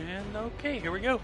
And okay, here we go.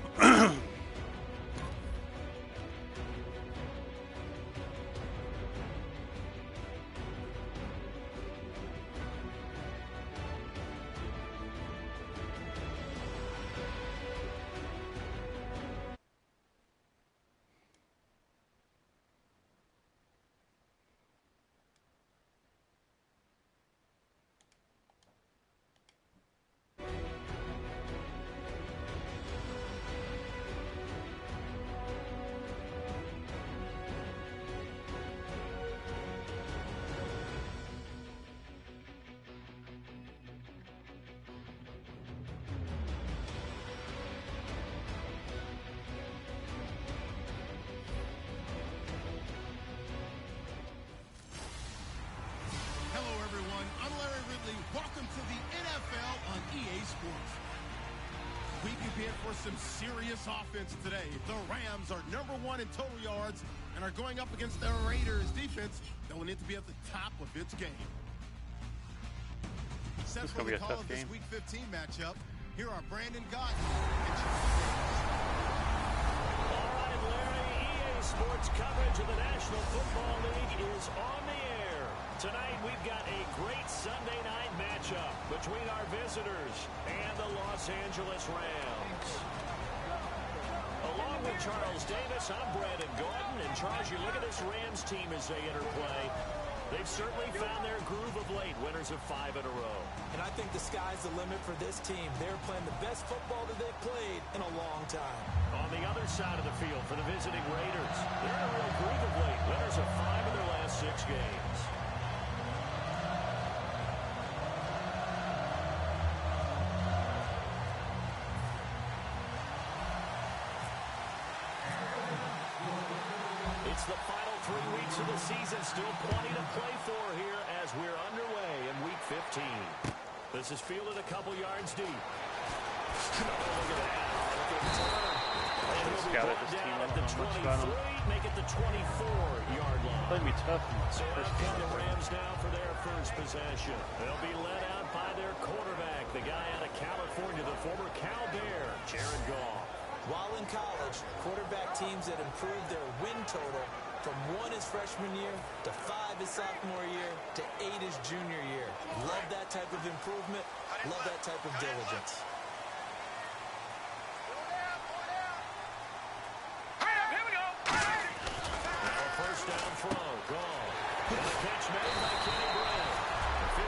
Welcome to the NFL on EA Sports. We compete for some serious offense today. The Rams are #1 in total yards and are going up against the Raiders defense that will need to be at the top of its game. Set for the call of this Week 15 matchup, here are Brandon Gott and All right, Larry, EA Sports coverage of the National Football League is on the air. Tonight, we've got a great Sunday night matchup between our visitors and the Los Angeles Rams. Along with Charles Davis, I'm Brandon Gordon. And Charles, you look at this Rams team as they enter play. They've certainly found their groove of late, winners of 5 in a row. And I think the sky's the limit for this team. They're playing the best football that they've played in a long time. On the other side of the field for the visiting Raiders, they're in a real groove of late, winners of 5 in their last 6 games. It's the final 3 weeks of the season, still plenty to play for here as we're underway in Week 15. This is fielded a couple yards deep. Oh, look at that. Look at the turn. And he'll be brought down at the 23, make it the 24-yard line. That'd be tough. So out come the Rams now for their first possession. They'll be led out by their quarterback, the guy out of California, the former Cal Bear, Jared Goff. While in college, quarterback teams that improved their win total from 1 his freshman year to 5 his sophomore year to 8 his junior year. Love that type of improvement. Love that type of diligence. Here we go. Now a first down throw. Gone. And the catch made by Kenny Brown.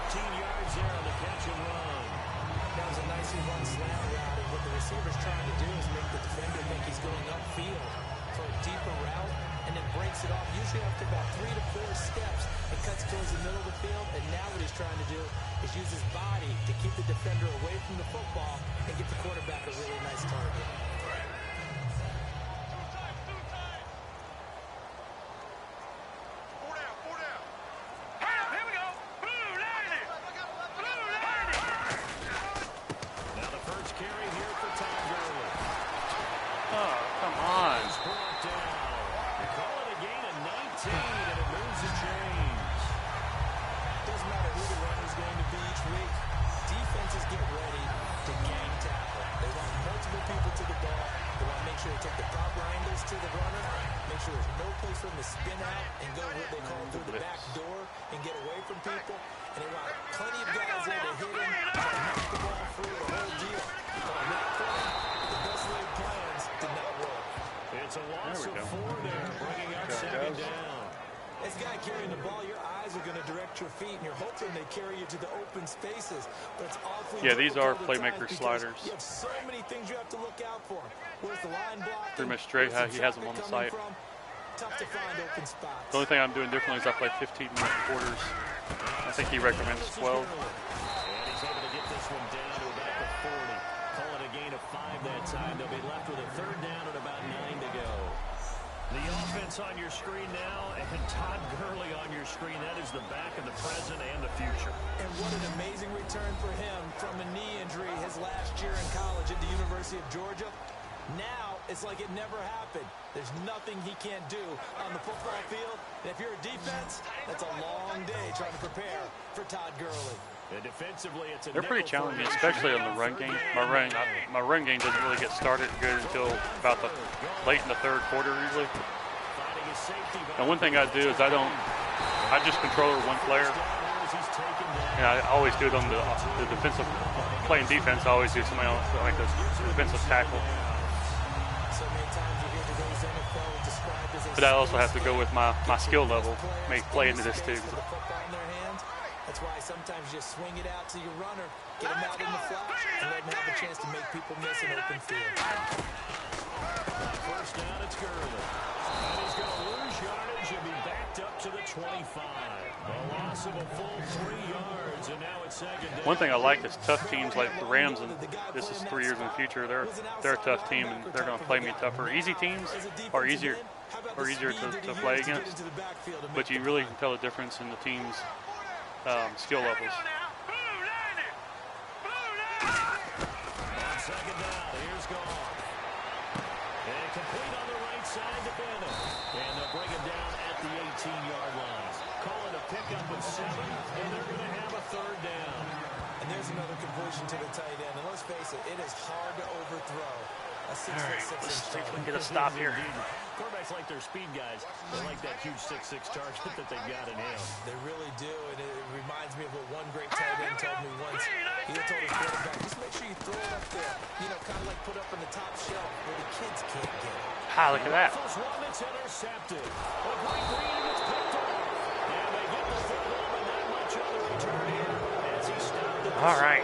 15 yards there on the catch and run. That was a nicely run slant route, and what the receiver's trying to do is make the defender think he's going upfield for a deeper route, and then breaks it off. Usually after about 3 to 4 steps, it cuts towards the middle of the field, and now what he's trying to do is use his body to keep the defender away from the football and get the quarterback a really nice target. Yeah, these are playmaker sliders. You have so many things you have to look out for. Where's the line block? Pretty much straight how he has them on the site. Tough to find open spots. The only thing I'm doing differently is I play 15-minute quarters. I think he recommends 12. And he's able to get this one down to about the 40. Call it a gain of 5 that time. They'll be left with a 3rd down and about 9 to go. The offense on your screen now, and Todd Gurley on your screen. That is the back of the present and the future. And what an amazing return for him from a knee injury his last year in college at the University of Georgia. Now, it's like it never happened. There's nothing he can't do on the football field. And if you're a defense, that's a long day trying to prepare for Todd Gurley. And defensively, it's a They're pretty nickel challenging, formation. especially on the run game. My run game doesn't really get started good until about the late in the third quarter usually. Finding his safety And one thing I do is I just control one player. And I always do it on the defensive, playing defense. I always do somebody else, like a defensive tackle. So many times you hear today's NFL described as a But I also have to go with my skill level, make play into this too. with the football in their hands. That's why sometimes you just swing it out to your runner, get him out in the flat, and let him have a chance to make people miss an open field. First down, it's Gurley. And he's going to lose yardage and be backed up to the 25. A loss of a full 3 yards, and now it's second down. One thing I like is tough teams like the Rams, and this is 3 years in the future. They're a tough team, and they're going to play me tougher. Easy teams are easier to play against, but you really can tell the difference in the team's skill levels. On second down, here's Goff. And complete on the right side to Bennett. And they'll bring him down at the 18-yard line. Call it a pickup of 7, and they're going to have a third down. And there's another completion to the tight end. And let's face it, it is hard to overthrow a 6'6" Let's see if we can get a It stop is here. indeed. Quarterbacks like their speed guys. They like that huge 6'6" target that they've got in him. They really do, and it reminds me of what one great tight end told me once. He had told his quarterback, just make sure you throw it up there, kind of like put up on the top shelf where the kids can't get it. Ah, look at that. First one that's intercepted. A great read, and it's picked up. And they get the third one, but not much on the return here as he stopped at the All right.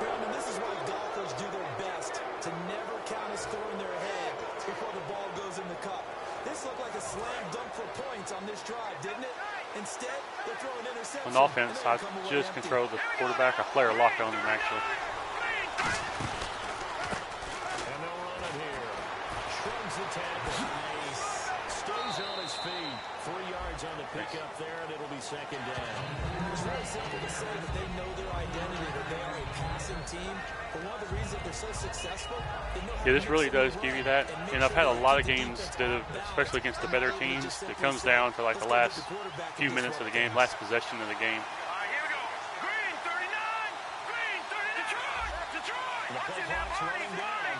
Brandon, this is why golfers do their best to never count a score in their head before the ball goes in the cup. This looked like a slam dunk for points on this drive, didn't it? Instead, they're throwing interception. On offense, I just control the quarterback. I play a lock on him, actually. And they'll run it here. Shrugs the tackle. Nice. Stays on his feet. 3 yards on the pickup there, and it'll be second down. It's very simple to say that they know their identity, that they are a passing team. But one of the reasons they're so successful, they know how Yeah, to this really mix it does up give you that. and make And I've sure had a they lot of keep the games defense that have, balanced. especially against the better teams, it comes down to like the last few minutes of the game, last possession of the game. And the play clock's running down.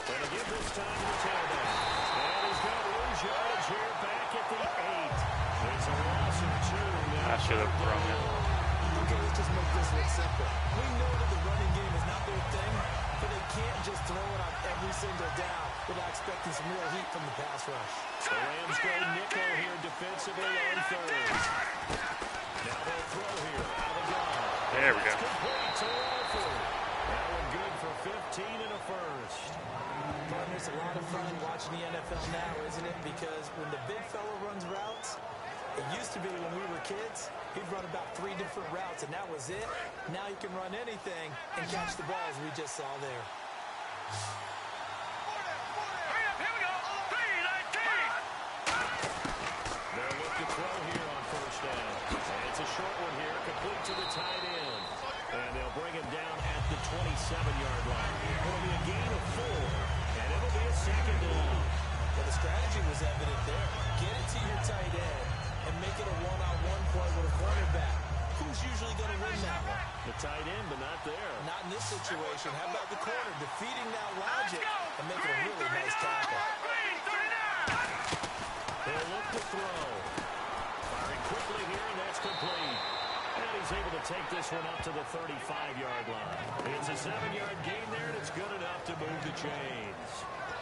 And again this time to the tailback. And he's going to lose yards here back at the 8. It's a loss of 2. Now I should have thrown it. Okay, let's just make this look simple. We know that the running game is not their thing, but they can't just throw it on every single down without expecting some real heat from the pass rush. The Rams go nickel here defensively on third. Now they'll throw here out of the gun. There we go. Complete to Walford. That one good for 15 and a first. Partner, it's a lot of fun watching the NFL now, isn't it? Because when the big fella runs routes, it used to be when we were kids, he'd run about 3 different routes, and that was it. Now you can run anything and catch the ball, as we just saw there. They'll look to throw here on first down. And it's a short one here, complete to the tight end. And they'll bring him down at the 27-yard line. It'll be a gain of 4, and it'll be a second down. Well, the strategy was evident there. Get it to your tight end and make it a one-on-one play with a cornerback. Who's usually going to win that one? The tight end, but not there. Not in this situation. How about the corner defeating that logic and making a really nice tackle? They'll look to throw. Firing quickly here, and that's complete. And he's able to take this one up to the 35-yard line. It's a 7-yard gain there, and it's good enough to move the chains.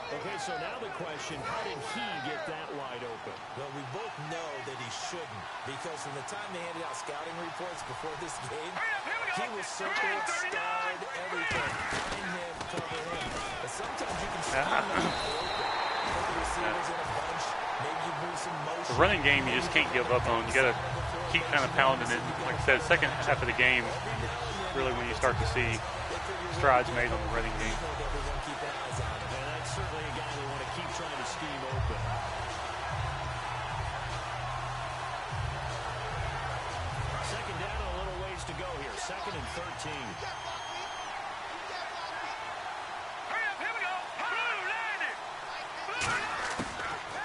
Okay, so now the question, how did he get that wide open? Well, we both know that he shouldn't, because from the time they handed out scouting reports before this game, he was circled, starred, everything. Find him, cover him. But sometimes you can see him open. Put the receivers in a bunch. Maybe you move some motion. The running game, you just can't give up on. You got to keep kind of pounding it. Like I said, second half of the game, really when you start to see strides made on the running game. Certainly a guy they want to keep trying to scheme open. Second down, a little ways to go here. 2nd and 13.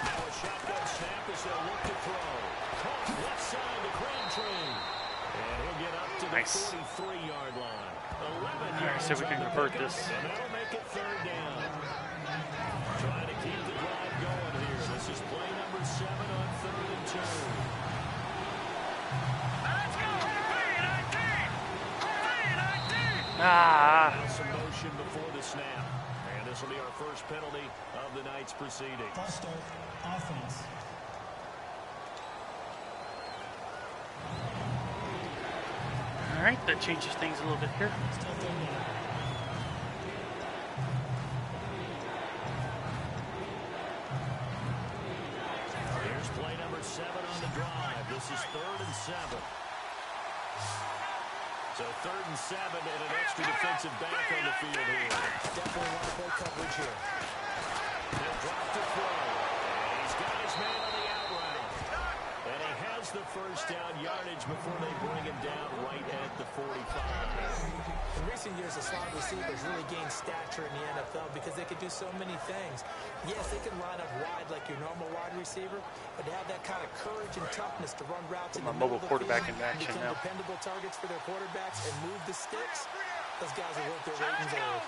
Now a shotgun snap as they'll look to throw. Caught left side to Crabtree. Nice. 43-yard line. 11 All right, yards see if we can convert this. And that'll make it third down. Trying to keep the drive going here. This is play number 7 on 3rd and 2. Some motion before the snap. And this will be our first penalty of the night's proceeding. False start, offense. All right, that changes things a little bit here. Still third down. Here's play number 7 on the drive. This is 3rd and 7. So 3rd and 7 and an extra defensive back on the field here. Definitely want to play coverage here. He'll drop to throw. And he's got his man on the out route. And he has the first down yardage before they bring him down right at the 45. In recent years, the slot receivers really gained stature in the NFL because they could do so many things. Yes, they can line up wide like your normal wide receiver, but to have that kind of courage and toughness to run routes in the middle of the quarterback field, in action become now. dependable targets for their quarterbacks and move the sticks, those guys are worth their weight in gold.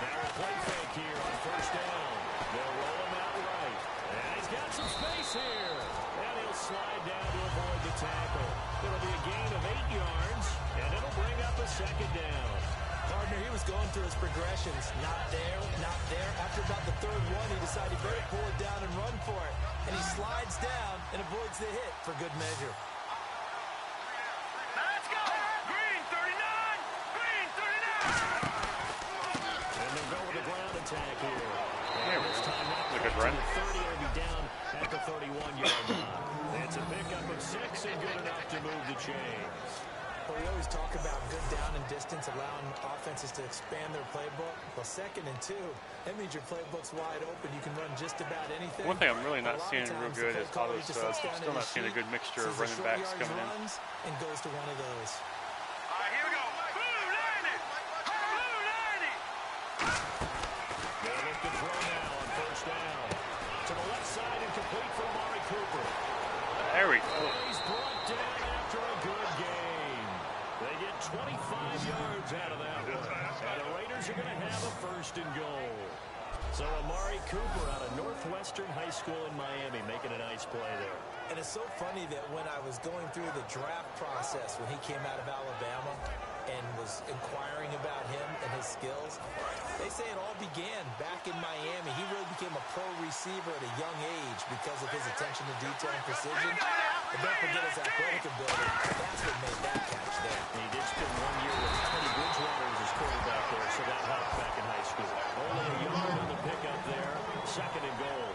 Now a play fake here on first down. They'll roll him out right. And he's got some space here. And he'll slide down to avoid the tackle. It'll be a gain of 8 yards, and it'll bring up a second down. Partner, he was going through his progressions. Not there, not there. After about the 3rd one, he decided he better pull it down and run for it. And he slides down and avoids the hit for good measure. Let's go! Green 39! Green 39! And they'll go with a ground attack here. There we This go. time not Look at quite run. to the 30. It'll be down at the 31-yard line. It's a pickup of 6 and good enough to move the chains. Well, we always talk about good down and distance, allowing offenses to expand their playbook. Well, 2nd and 2, that means your playbook's wide open. You can run just about anything. One thing I'm really A not lot of seeing real times, good the is play all caller those, just lets down still in not his seeing a sheet, good mixture of sees the running short backs yards coming in. runs, and goes to one of those. They'll look to throw now on first down. To the left side and complete for Amari Cooper. There we go. He's brought down after a good game. They get 25 yards out of that one. And the Raiders are going to have a 1st and goal. So Amari Cooper out of Northwestern High School in Miami making a nice play there. And it's so funny that when I was going through the draft process when he came out of Alabama and was inquiring about him and his skills, they say it all began back in Miami. He really became a pro receiver at a young age because of his attention to detail and precision. And don't forget his athletic ability. That's what made that catch there. And he did spend 1 year with Teddy Bridgewater as his quarterback there, so that helped back in high school. Only a yard on the pickup there, 2nd and goal.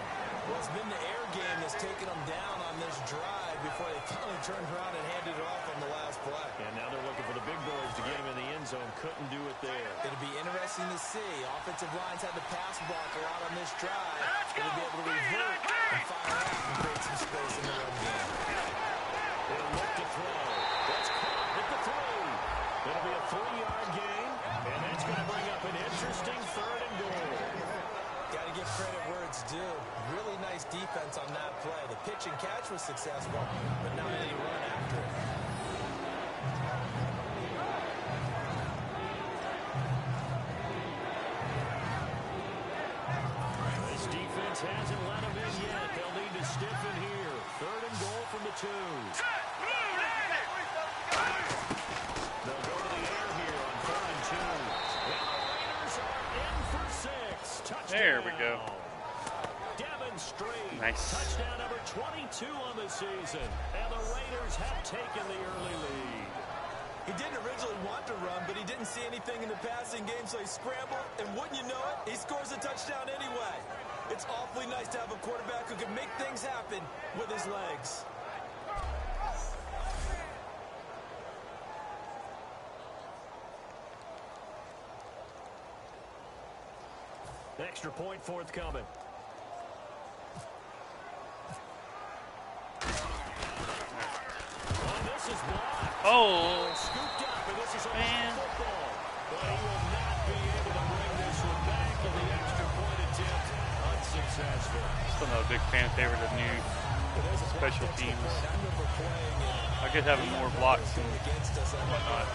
Well, it's been the air game that's taken them down on this drive before they finally turned around and handed it off on the last play. And now they're looking for the big boys to get him in the end zone. Couldn't do it there. It'll be interesting to see. Offensive lines had to pass block a lot on this drive. They'll be able to revert and fire out and create some space in the run game. They'll look to throw. That's caught at the 3. It'll be a 3-yard gain, and that's going to bring up an interesting 3rd and goal. Got to give credit where it's due. Really nice defense on that play. The pitch and catch was successful, but not any run after it. This defense hasn't let them in yet. They'll need to stiffen here. 3rd and goal from the 2. They'll go to the air here on 3rd and 2. And the Raiders are in for 6. Touchdown. There we go. Demonstrate. Nice. Touchdown number 22 on the season. And the Raiders have taken the early lead. He didn't originally want to run, but he didn't see anything in the passing game, so he scrambled, and wouldn't you know it, he scores a touchdown anyway. It's awfully nice to have a quarterback who can make things happen with his legs. Extra point forthcoming. Oh, this is blocked. Oh, Scooped up, and this is a man. football. But he will not be able to bring this one back, and the extra point attempt unsuccessful. Still not a big fan favorite of new special teams. I could have more blocks and whatnot.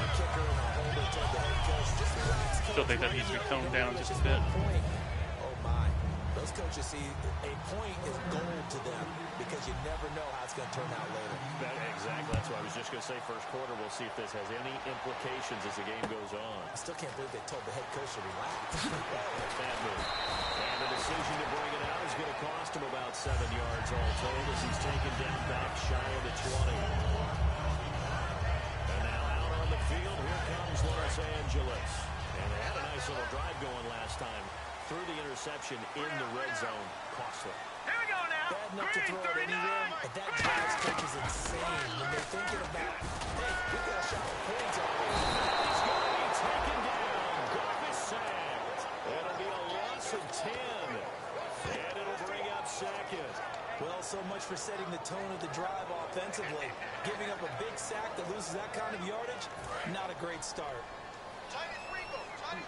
Still think that needs to be toned down just a bit. Oh my. Those coaches see a point is gold to them because you never know how it's going to turn out later. Exactly. That's what I was just going to say. First quarter, we'll see if this has any implications as the game goes on. I still can't believe they told the head coach to relax. Bad move. And the decision to bring it out is going to cost him about 7 yards all told as he's taken down back shy of the 20. And now out on the field, here comes Los Angeles. And they had a nice little drive going last time. Through the interception in the red zone. Costly. Here we go now. Bad enough to throw it anywhere, but that drives coaches insane when they're thinking about, hey, we got a shot at points already. He's going to be taken down. Garbage sacked. It'll be a loss of 10. And it'll bring up second. Well, so much for setting the tone of the drive offensively. Giving up a big sack that loses that kind of yardage, not a great start.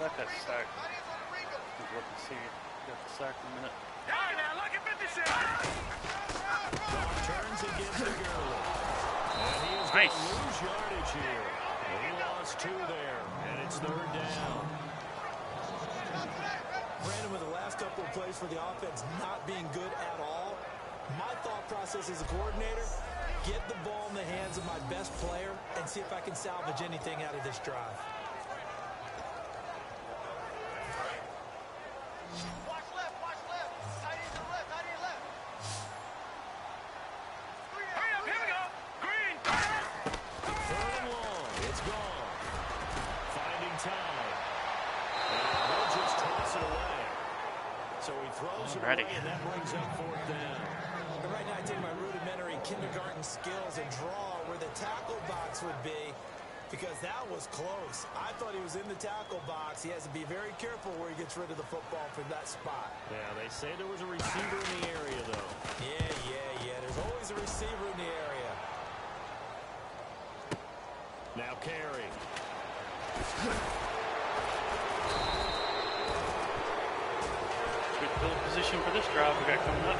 Got that sack. We'll look and see. Got the sack in a minute. All right, now look at 56. Turns and gives to Gurley. And he is going to lose yardage here. He lost 2 there, and it's 3rd down. Brandon, with the last couple of plays for the offense not being good at all, my thought process as a coordinator, get the ball in the hands of my best player and see if I can salvage anything out of this drive. Watch left. Tight end to the left, tight end left. Hurry up, here we go. Green. 3rd and long. It's gone. Finding time. And he'll just toss it away. So he throws it away, and that brings up 4th down. And right now I take my rudimentary kindergarten skills and draw where the tackle box would be, because that was close. I thought he was in the tackle box. He has to be very careful where he gets rid of the football from that spot. Yeah, they say there was a receiver in the area, though. Yeah. There's always a receiver in the area. Now Carey. Good field position for this drive we got coming up.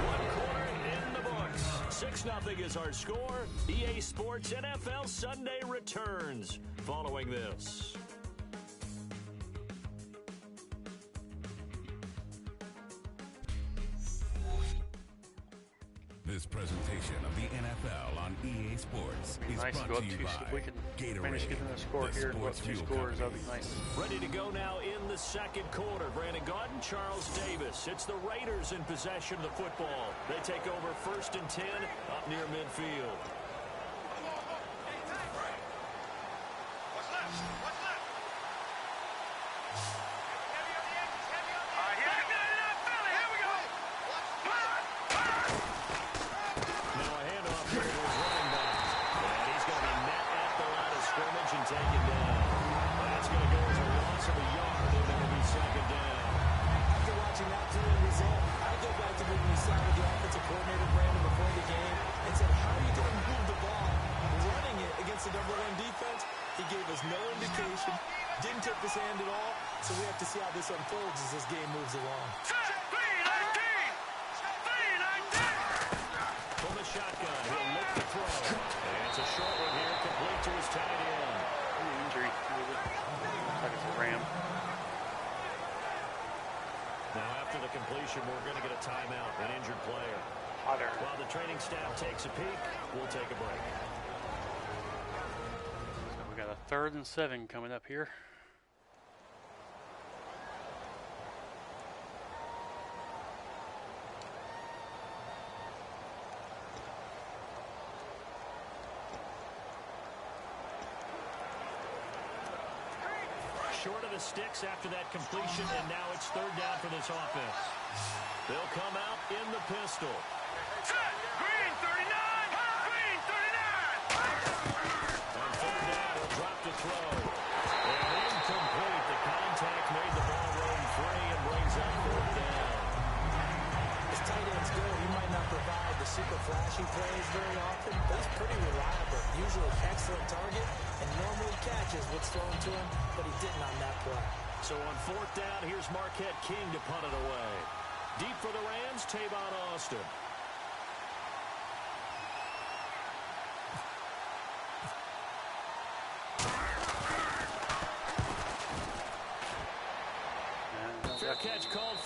1 quarter in the books. 6-0 is our score. EA Sports NFL Sunday returns following this. This presentation of the NFL on EA Sports is Nice to go brought up to you 2. by If we can manage to get another score the here and go up Sports 2 Fuel scores, that'd Company. be nice. Ready to go now in the 2nd quarter. Brandon Gaudin, Charles Davis. It's the Raiders in possession of the football. They take over 1st and 10 up near midfield. Taken down. That's going to go as a loss of a yard, and it'll be 2nd down. After watching that thrilling result, I go back to when we sat with the offensive coordinator, Brandon, before the game and said, how are you going to move the ball running it against the #1 defense? He gave us no indication, didn't tip his hand at all, so we have to see how this unfolds as this game moves along. From the shotgun, he'll look to throw. And it's a short one here, complete to his tight end. Injury. Like it's a Ram. Now after the completion, we're going to get a timeout, an injured player. Hotter. While the training staff takes a peek, we'll take a break. So we got a 3rd and 7 coming up here. Short of the sticks after that completion, and now it's 3rd down for this offense. They'll come out in the pistol. Green 39! Green 39! On 3rd down, he'll drop the throw. And incomplete. The contact made the ball roam free and brings up 4th down. As tight ends go, he might not provide the super flashy plays very often, but he's pretty reliable. Usually excellent target and normally catches what's thrown to him, but he didn't on that play. So on 4th down, here's Marquette King to punt it away. Deep for the Rams, Tavon Austin.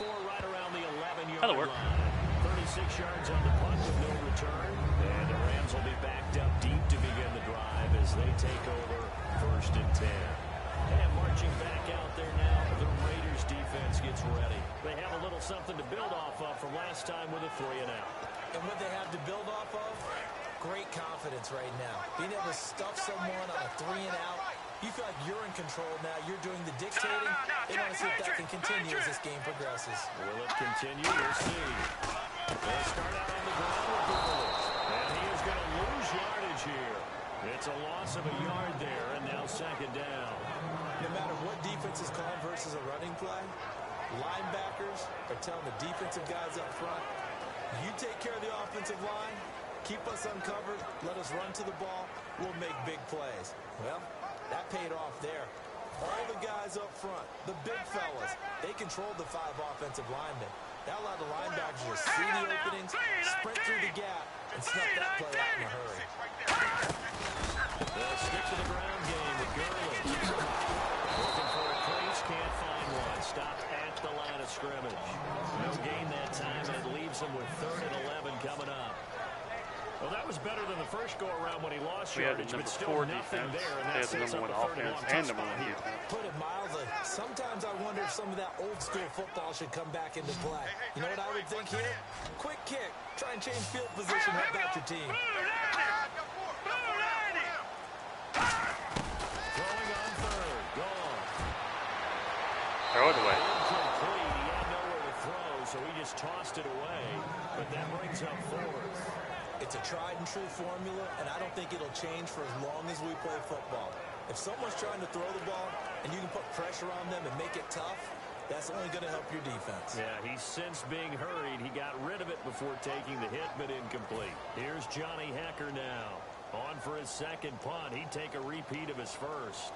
score right around the 11-yard That'll work. line. 36 yards on the punt with no return. And the Rams will be backed up deep to begin the drive as they take over 1st and 10. And marching back out there now, the Raiders defense gets ready. They have a little something to build off of from last time with a 3-and-out. And what they have to build off of, great confidence right now. Being able to stuff someone on a 3-and-out, you feel like you're in control now. You're doing the dictating. They want to see if that can continue as this game progresses. Will it continue? We'll see. They'll start out on the ground with Burles. And he is going to lose yardage here. It's a loss of a yard there, and now 2nd down. No matter what defense is calling versus a running play, linebackers are telling the defensive guys up front, you take care of the offensive line, keep us uncovered, let us run to the ball, we'll make big plays. Well, that paid off there. All the guys up front, the big fellas, they controlled the 5 offensive linemen. That allowed the linebackers to see the openings, sprint through the gap, and snuff that play out in a hurry. They'll stick to the ground game with Gurley. Looking for a crease, can't find one. Stopped at the line of scrimmage. No gain that time, and it leaves them with 3rd and 11 coming up. Well, that was better than the first go-around when he lost yardage, but still nothing there. And they had the number 1 offense and number 1 defense. Put it mildly, sometimes I wonder if some of that old-school football should come back into play. You know what I would think here? Quick kick. Try and change field position. Help out your team. Throwing on 3rd. Gone. Throw it away. Incomplete. He had nowhere to throw, so he just tossed it away. But that brings up 4th. It's a tried-and-true formula, and I don't think it'll change for as long as we play football. If someone's trying to throw the ball and you can put pressure on them and make it tough, that's only going to help your defense. Yeah, he's since being hurried. He got rid of it before taking the hit, but incomplete. Here's Johnny Hacker now. On for his 2nd punt. He'd take a repeat of his first.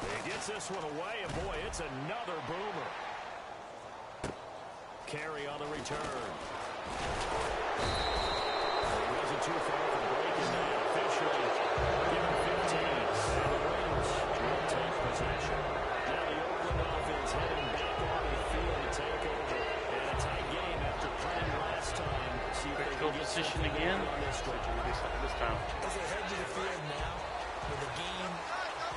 He gets this one away, and boy, it's another boomer. Carry on the return. He wasn't too far from breaking that. Officially, give him 15. And the Raiders will take possession. Now the Oakland offense heading back on the field to take over. And a tight game after playing last time. See if they can get position something again. on this one. This time. As they head to the field now, with the game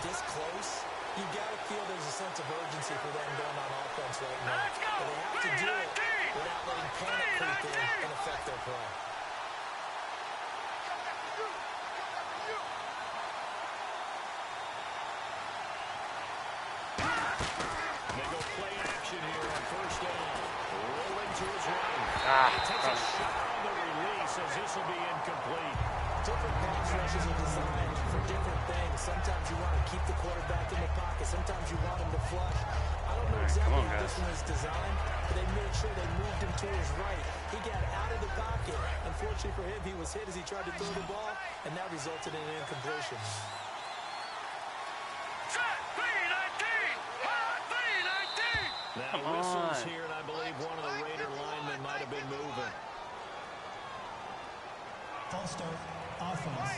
this close, you got to feel there's a sense of urgency for them going on offense right now. But they have to do it without letting panic creep in and affect their play. They go play action here on 1st down. Rolling to his right. He takes a shot on the release as this will be incomplete. Different pass rushes are designed for different things. Sometimes you want to keep the quarterback in the pocket. Sometimes you want him to flush. I don't know exactly how this one is designed, but they made sure they moved him to his right. He got out of the pocket. Unfortunately for him, he was hit as he tried to throw the ball, and that resulted in an incompletion. Now whistles here, and I believe one of the Raider linemen might have been moving. False start, offense.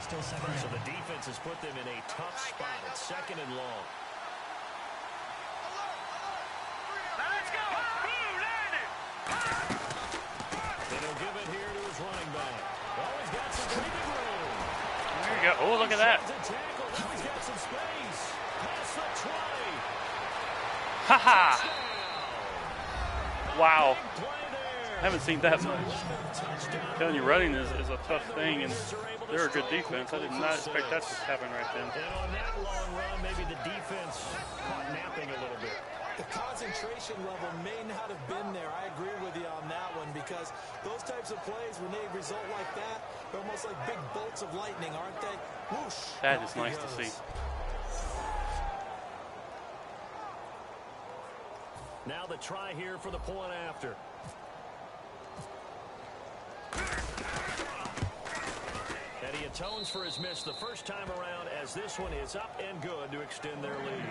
Still 2nd So down. the defense has put them in a tough spot. It's 2nd and long. Let's go! And he'll give it here to his running back. Oh, he's got some breathing room. There you go. Oh, look at that. Tackle. Now he's got some space. Past the 20. Ha-ha. Wow. Play there. I haven't seen that much. I'm telling you, running is a tough thing, and they're a good defense. I did not expect that to happen right then. And on that long run, maybe the defense caught napping a little bit. The concentration level may not have been there. I agree with you on that one, because those types of plays, when they result like that, they're almost like big bolts of lightning, aren't they? Whoosh. That is nice to see. Now the try here for the point after. And he atones for his miss the first time around, as this one is up and good to extend their lead.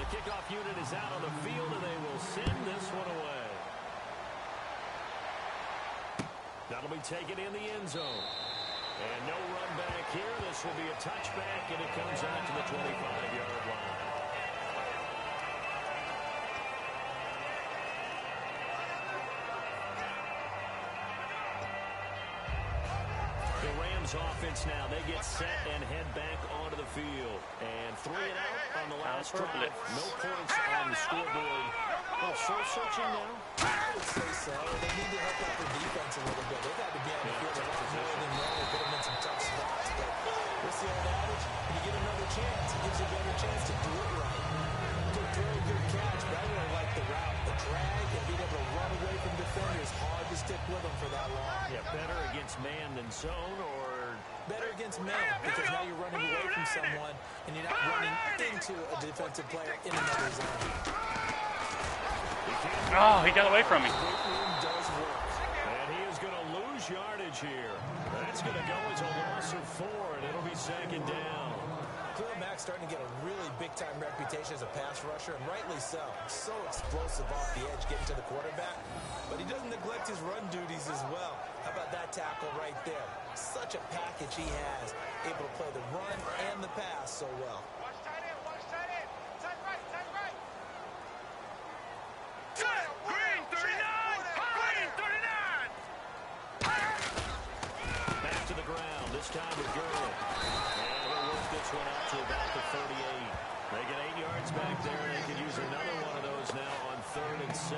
The kickoff unit is out on the field, and they will send this one away. That'll be taken in the end zone. And no run back here. This will be a touchback, and it comes out to the 25-yard line. The Rams offense now, they get set and head back onto the field. And 3 and out on the last drive. No points on the scoreboard. Oh, soul-searching now? I would say so. They need to help out their defense a little bit. They've had to be on the field a lot more than normal, put them in some tough spots. But what's the old adage? When you get another chance, it gives you a better chance to do it right. Good throw, good catch, but I really like the route. The drag and being able to run away from defenders, hard to stick with them for that long. Yeah, better against man than zone, or better against man, because now you're running away from someone and you're not running into a defensive player in another zone. Oh, he got away from me. Does work. And he is going to lose yardage here. That's going to go as a loss of 4, and it'll be 2nd down. Khalil Mack's starting to get a really big-time reputation as a pass rusher, and rightly so. So explosive off the edge getting to the quarterback. But he doesn't neglect his run duties as well. How about that tackle right there? Such a package he has, able to play the run and the pass so well. Watch tight end, watch tight end. Tight right, tight right. Green 39! Green 39! Back to the ground, this time with Gurley. And he'll work this one out to about the 38. They get 8 yards back there, and they could use another one of those now on 3rd and 7.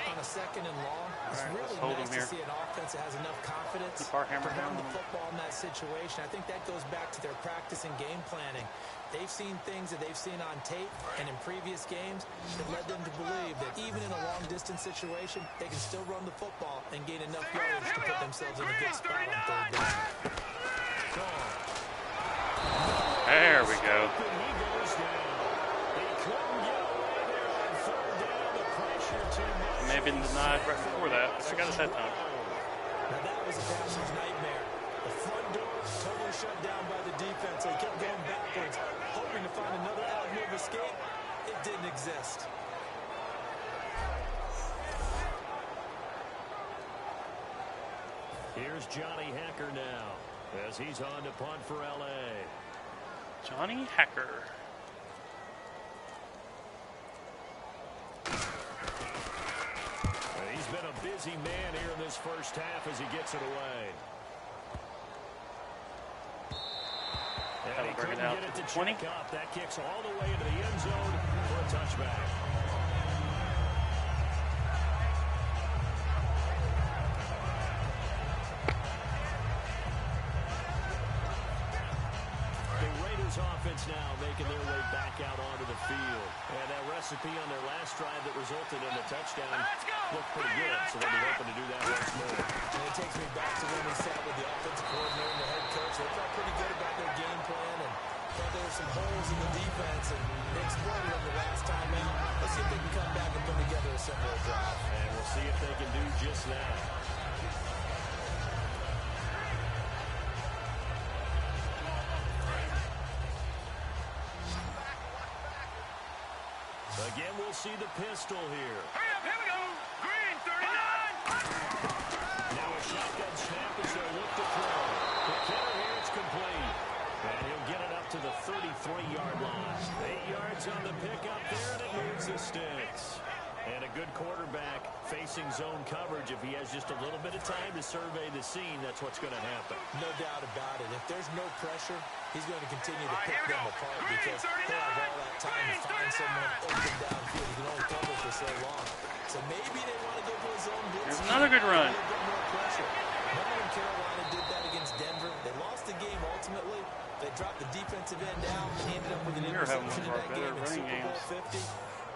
On a 2nd and long, it's All right, let's really hold nice him to here. see an offense that has enough confidence Keep our hammer to run down. the football in that situation. I think that goes back to their practice and game planning. They've seen things that they've seen on tape and in previous games that led them to believe that even in a long-distance situation, they can still run the football and gain enough yardage to put themselves in a good spot on 3rd down. There we go. May have been denied right before that, but I got it that time. Now that was a passer's nightmare. The front door totally shut down by the defense. They kept going backwards, hoping to find another avenue of escape. It didn't exist. Here's Johnny Hacker now, as he's on to punt for L.A. Johnny Hacker. He's been a busy man here in this first half as he gets it away. And he couldn't get it to 20. check up. That kicks all the way into the end zone for a touchback. Offense now making their way back out onto the field. And that recipe on their last drive that resulted in a touchdown looked pretty good, so they'll be hoping to do that once more. And it takes me back to when we sat with the offensive coordinator and the head coach. They felt pretty good about their game plan and thought there were some holes in the defense, and they exploited them the last time out. Let's see if they can come back and put together a similar drive. And we'll see if they can do just that. Again, we'll see the pistol here. Hurry up, here we go. Green 39. Now a shotgun snap as they look to throw. The kicker here, it's complete. And he'll get it up to the 33-yard line. 8 yards on the pickup there, and it moves the sticks. And a good quarterback facing zone coverage. If he has just a little bit of time to survey the scene, that's what's going to happen. No doubt about it. If there's no pressure, he's going to continue to pick them apart because he'll have all that time to find someone open downfield. He can only cover for so long. So maybe they want to go to his own blitz. Here's another good run. A little bit more pressure. Remember when Carolina did that against Denver? They lost the game ultimately. They dropped the defensive end out and ended up with an interception in that game in Super Bowl 50.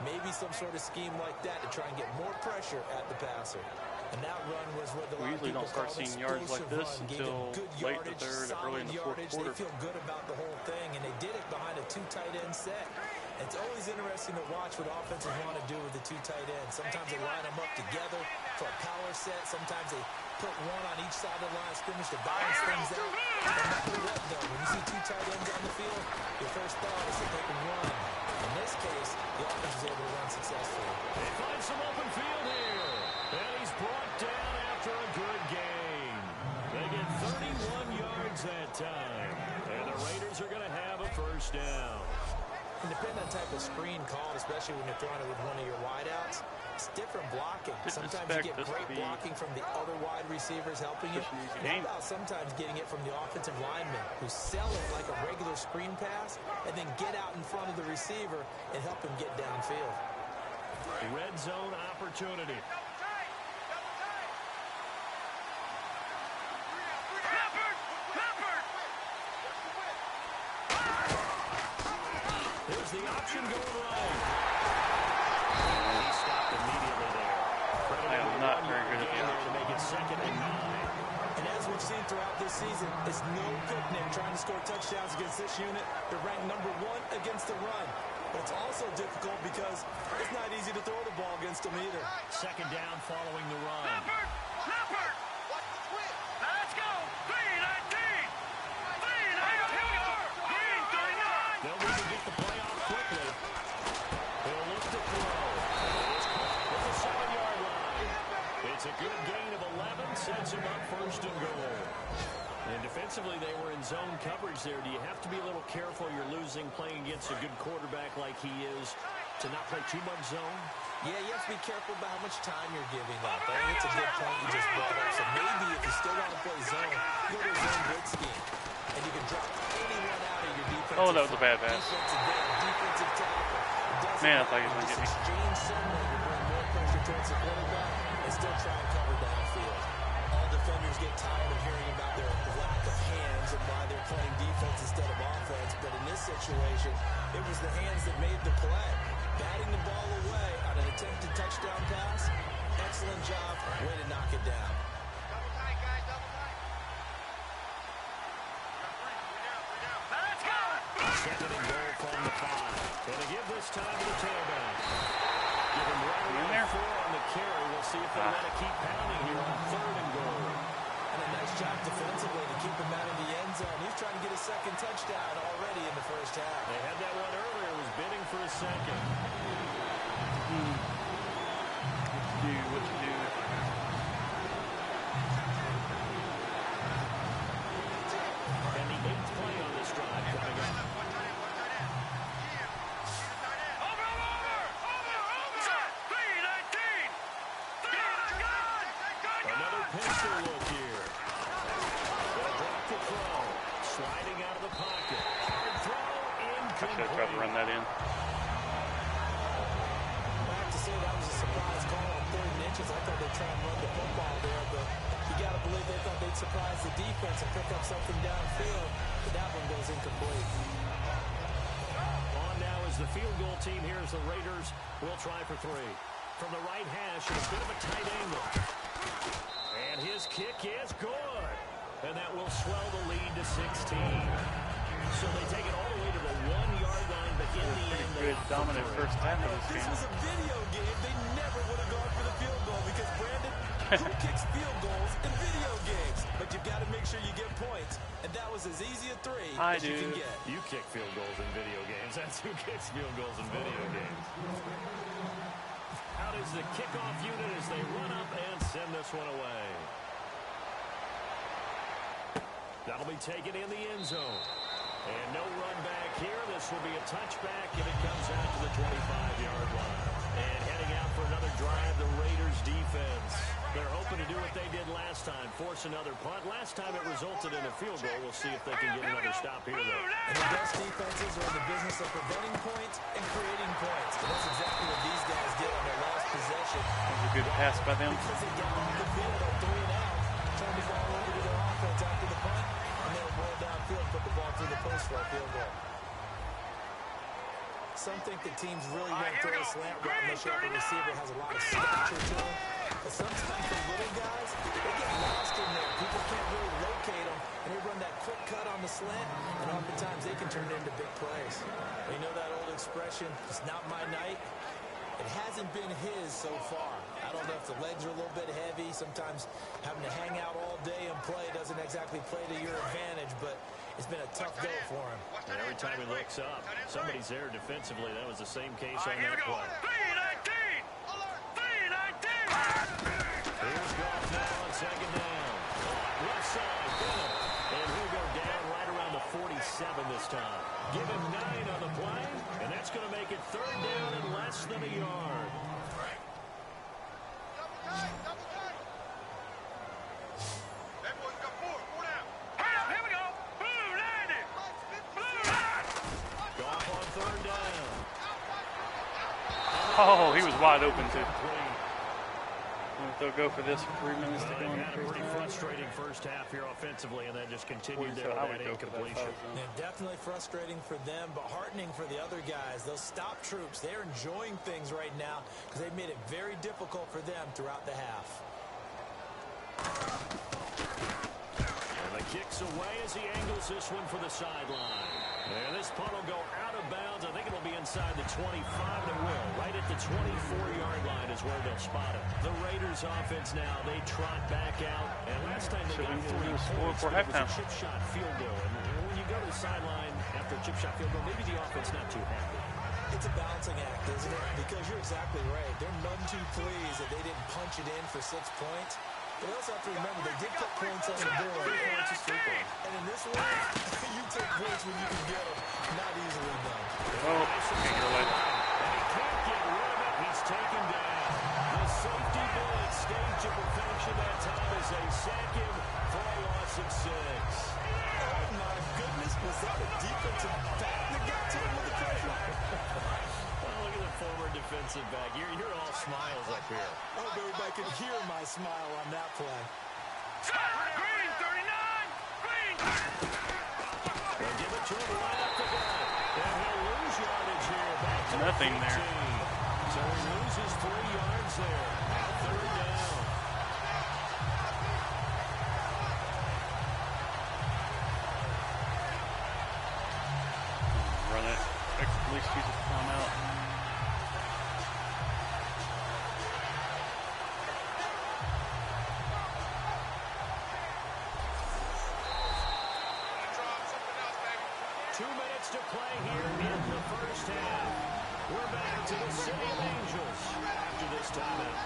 Maybe some sort of scheme like that to try and get more pressure at the passer. And that run was what the We usually don't start seeing yards like this until late in the third, early in the fourth quarter. They feel good about the whole thing, and they did it behind a 2 tight end set. It's always interesting to watch what offenses want to do with the 2 tight ends. Sometimes they line them up together for a power set. Sometimes they put one on each side of the line of scrimmage to balance things out. No matter what, though, when you see 2 tight ends on the field, your first thought is that they can run In this case, the offense was able to run successfully. They find some open field here. And he's brought down after a good gain. They get 31 yards that time. And the Raiders are going to have a first down. And depending on the type of screen called, especially when you're throwing it with one of your wideouts, it's different blocking. Sometimes you get great blocking from the other wide receivers helping you. How about sometimes getting it from the offensive linemen who sell it like a regular screen pass and then get out in front of the receiver and help him get downfield. Red zone opportunity. Here's the option going right. He stopped immediately there. I am not very good at the option. To make it 2nd and 9. And as we've seen throughout this season, it's no picnic trying to score touchdowns against this unit. They're ranked #1 against the run. But it's also difficult because it's not easy to throw the ball against them either. 2nd down following the run. Leopard! Watch the twist! Let's go! 3-19! 3-19! Here we go! 3-39! They'll need to get the play off quickly. He'll look to throw. It's caught at the 7-yard line. It's a good gain of 11, sets him up 1st and goal. And defensively, they were in zone coverage there. Do you have to be a little careful? You're losing playing against a good quarterback like he is to not play too much zone? Yeah, you have to be careful about how much time you're giving up. I think it's a good point you just brought up. So maybe if you still want to play zone, go to a zone blitz scheme. And you can drop anyone out of your defense. Oh, that was a bad pass. Defensive end, defensive tackle. Man, I thought he was going to get me. Exchange some way to bring more pressure towards the quarterback and still try and cover downfield. All defenders get tired of hearing about their lack of hands and why they're playing defense instead of offense. But in this situation, it was the hands that made the play. Batting the ball away on an attempted touchdown pass. Excellent job. Way to knock it down. Double tight, guys, double tight. Let's go! 2nd and goal from the 5. And they give this time to the tailback. Give him right In around there? 4 on the carry. We'll see if they let it keep pounding here on 3rd and goal. And a nice job defensively to keep him out of the end zone. He's trying to get a 2nd touchdown already in the 1st half. They had that one earlier. Was bidding for a 2nd. What to do. And the 8th play on this drive coming up. Another pistol look here. They'll drop the throw. Sliding out of the pocket. Hard throw. I should have tried to run that in. I have to say that was a surprise call on 3rd and inches. I thought they'd try and run the football there, but you got to believe they thought they'd surprise the defense and pick up something downfield. But that one goes incomplete. On now is the field goal team here as the Raiders will try for 3. From the right hash at a bit of a tight angle. And his kick is good. And that will swell the lead to 16. So they take it all the way to the 1-yard line, but in the end, Good dominant first half of this This game. was a video game. They never would have gone for the field goal because Brandon, who kicks field goals in video games? But you've got to make sure you get points. And that was as easy a 3 I as you can do. get. You kick field goals in video games. That's who kicks field goals in video games. Out is the kickoff unit as they run up and send this one away. That'll be taken in the end zone. And no run back here. This will be a touchback, and it comes out to the 25-yard line. And heading out for another drive, the Raiders defense. They're hoping to do what they did last time, force another punt. Last time it resulted in a field goal. We'll see if they can get another stop here, though. And the best defenses are in the business of preventing points and creating points. And that's exactly what these guys did on their last possession. That was a good pass by them. Because they got off the field on 3 and out, turned the ball over to their offense after the punt, and they were rolled downfield, put the ball through the post for a field goal. Some think the team's really going to throw a slant route unless you have a receiver has a lot of stature to him. But sometimes the little guys, they get lost in there. People can't really locate them, and they run that quick cut on the slant, and oftentimes they can turn it into big plays. You know that old expression, it's not my night? It hasn't been his so far. I don't know if the legs are a little bit heavy. Sometimes having to hang out all day and play doesn't exactly play to your advantage, but It's been a tough go for him. And every time he looks up, somebody's there defensively. That was the same case on Here we that go. play. 3-19. 3-19. Here's Goff now on second down. Left side, Bennett. And he'll go down right around the 47 this time. Give him 9 on the play, and that's going to make it third down and less than a yard. Double tight. That boy's got 4 down. Here we go. Blue 90. Blue 90. Goff on third down. Oh, he was wide open too. They'll go for this with 3 minutes to go in the Had a pretty first. frustrating first half here offensively, and then just continued there with I that would go for that incompletion. foul zone. Yeah, definitely frustrating for them, but heartening for the other guys. Those stop troops, they're enjoying things right now because they've made it very difficult for them throughout the half. And the kick's away as he angles this one for the sideline. And this punt will go out of bounds. I think it'll be inside the 25, and it will. Right at the 24-yard line is where they'll spot it. The Raiders offense now, they trot back out. And last time they got 3 points, for it was a halftime. chip shot field goal. And when you go to the sideline after a chip shot field goal, maybe the offense not too happy. It's a balancing act, isn't it? Because you're exactly right. They're none too pleased that they didn't punch it in for 6 points. But you also have to remember, they did put points on the board. 3 points is 3 points. And in this one, you take points when you can get them. Not easily done. Oh, can't get away. And he can't get rid of it. He's taken down. The safety blitz staged to perfection that time as they sack him for a loss of 6. Oh, my goodness. Was that a defensive back that got to him with the pressure? Well, look at the former defensive back. You're all smiles up here. I hope everybody could hear my smile on that play. Green 39. Green. They'll give it to him right up the gut. And he'll lose yardage here. Back to Nothing the 15. there. So he loses 3 yards there. Now third down. Run it. At least use a timeout. Try something else, baby. 2 minutes to play here in the first half. We're back to the City of Angels after this timeout.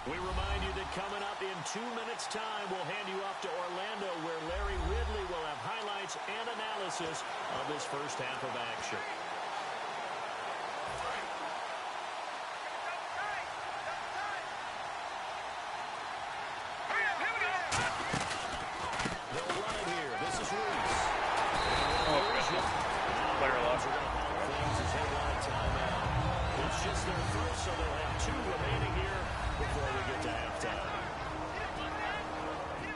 We remind you that coming up in 2 minutes' time, we'll hand you off to Orlando, where Larry Ridley will have highlights and analysis of this first half of action. They'll run it here. This is Reese. Oh, player loss. Things as they want a timeout. It's just their first, so they'll have 2 remaining here before we get to halftime.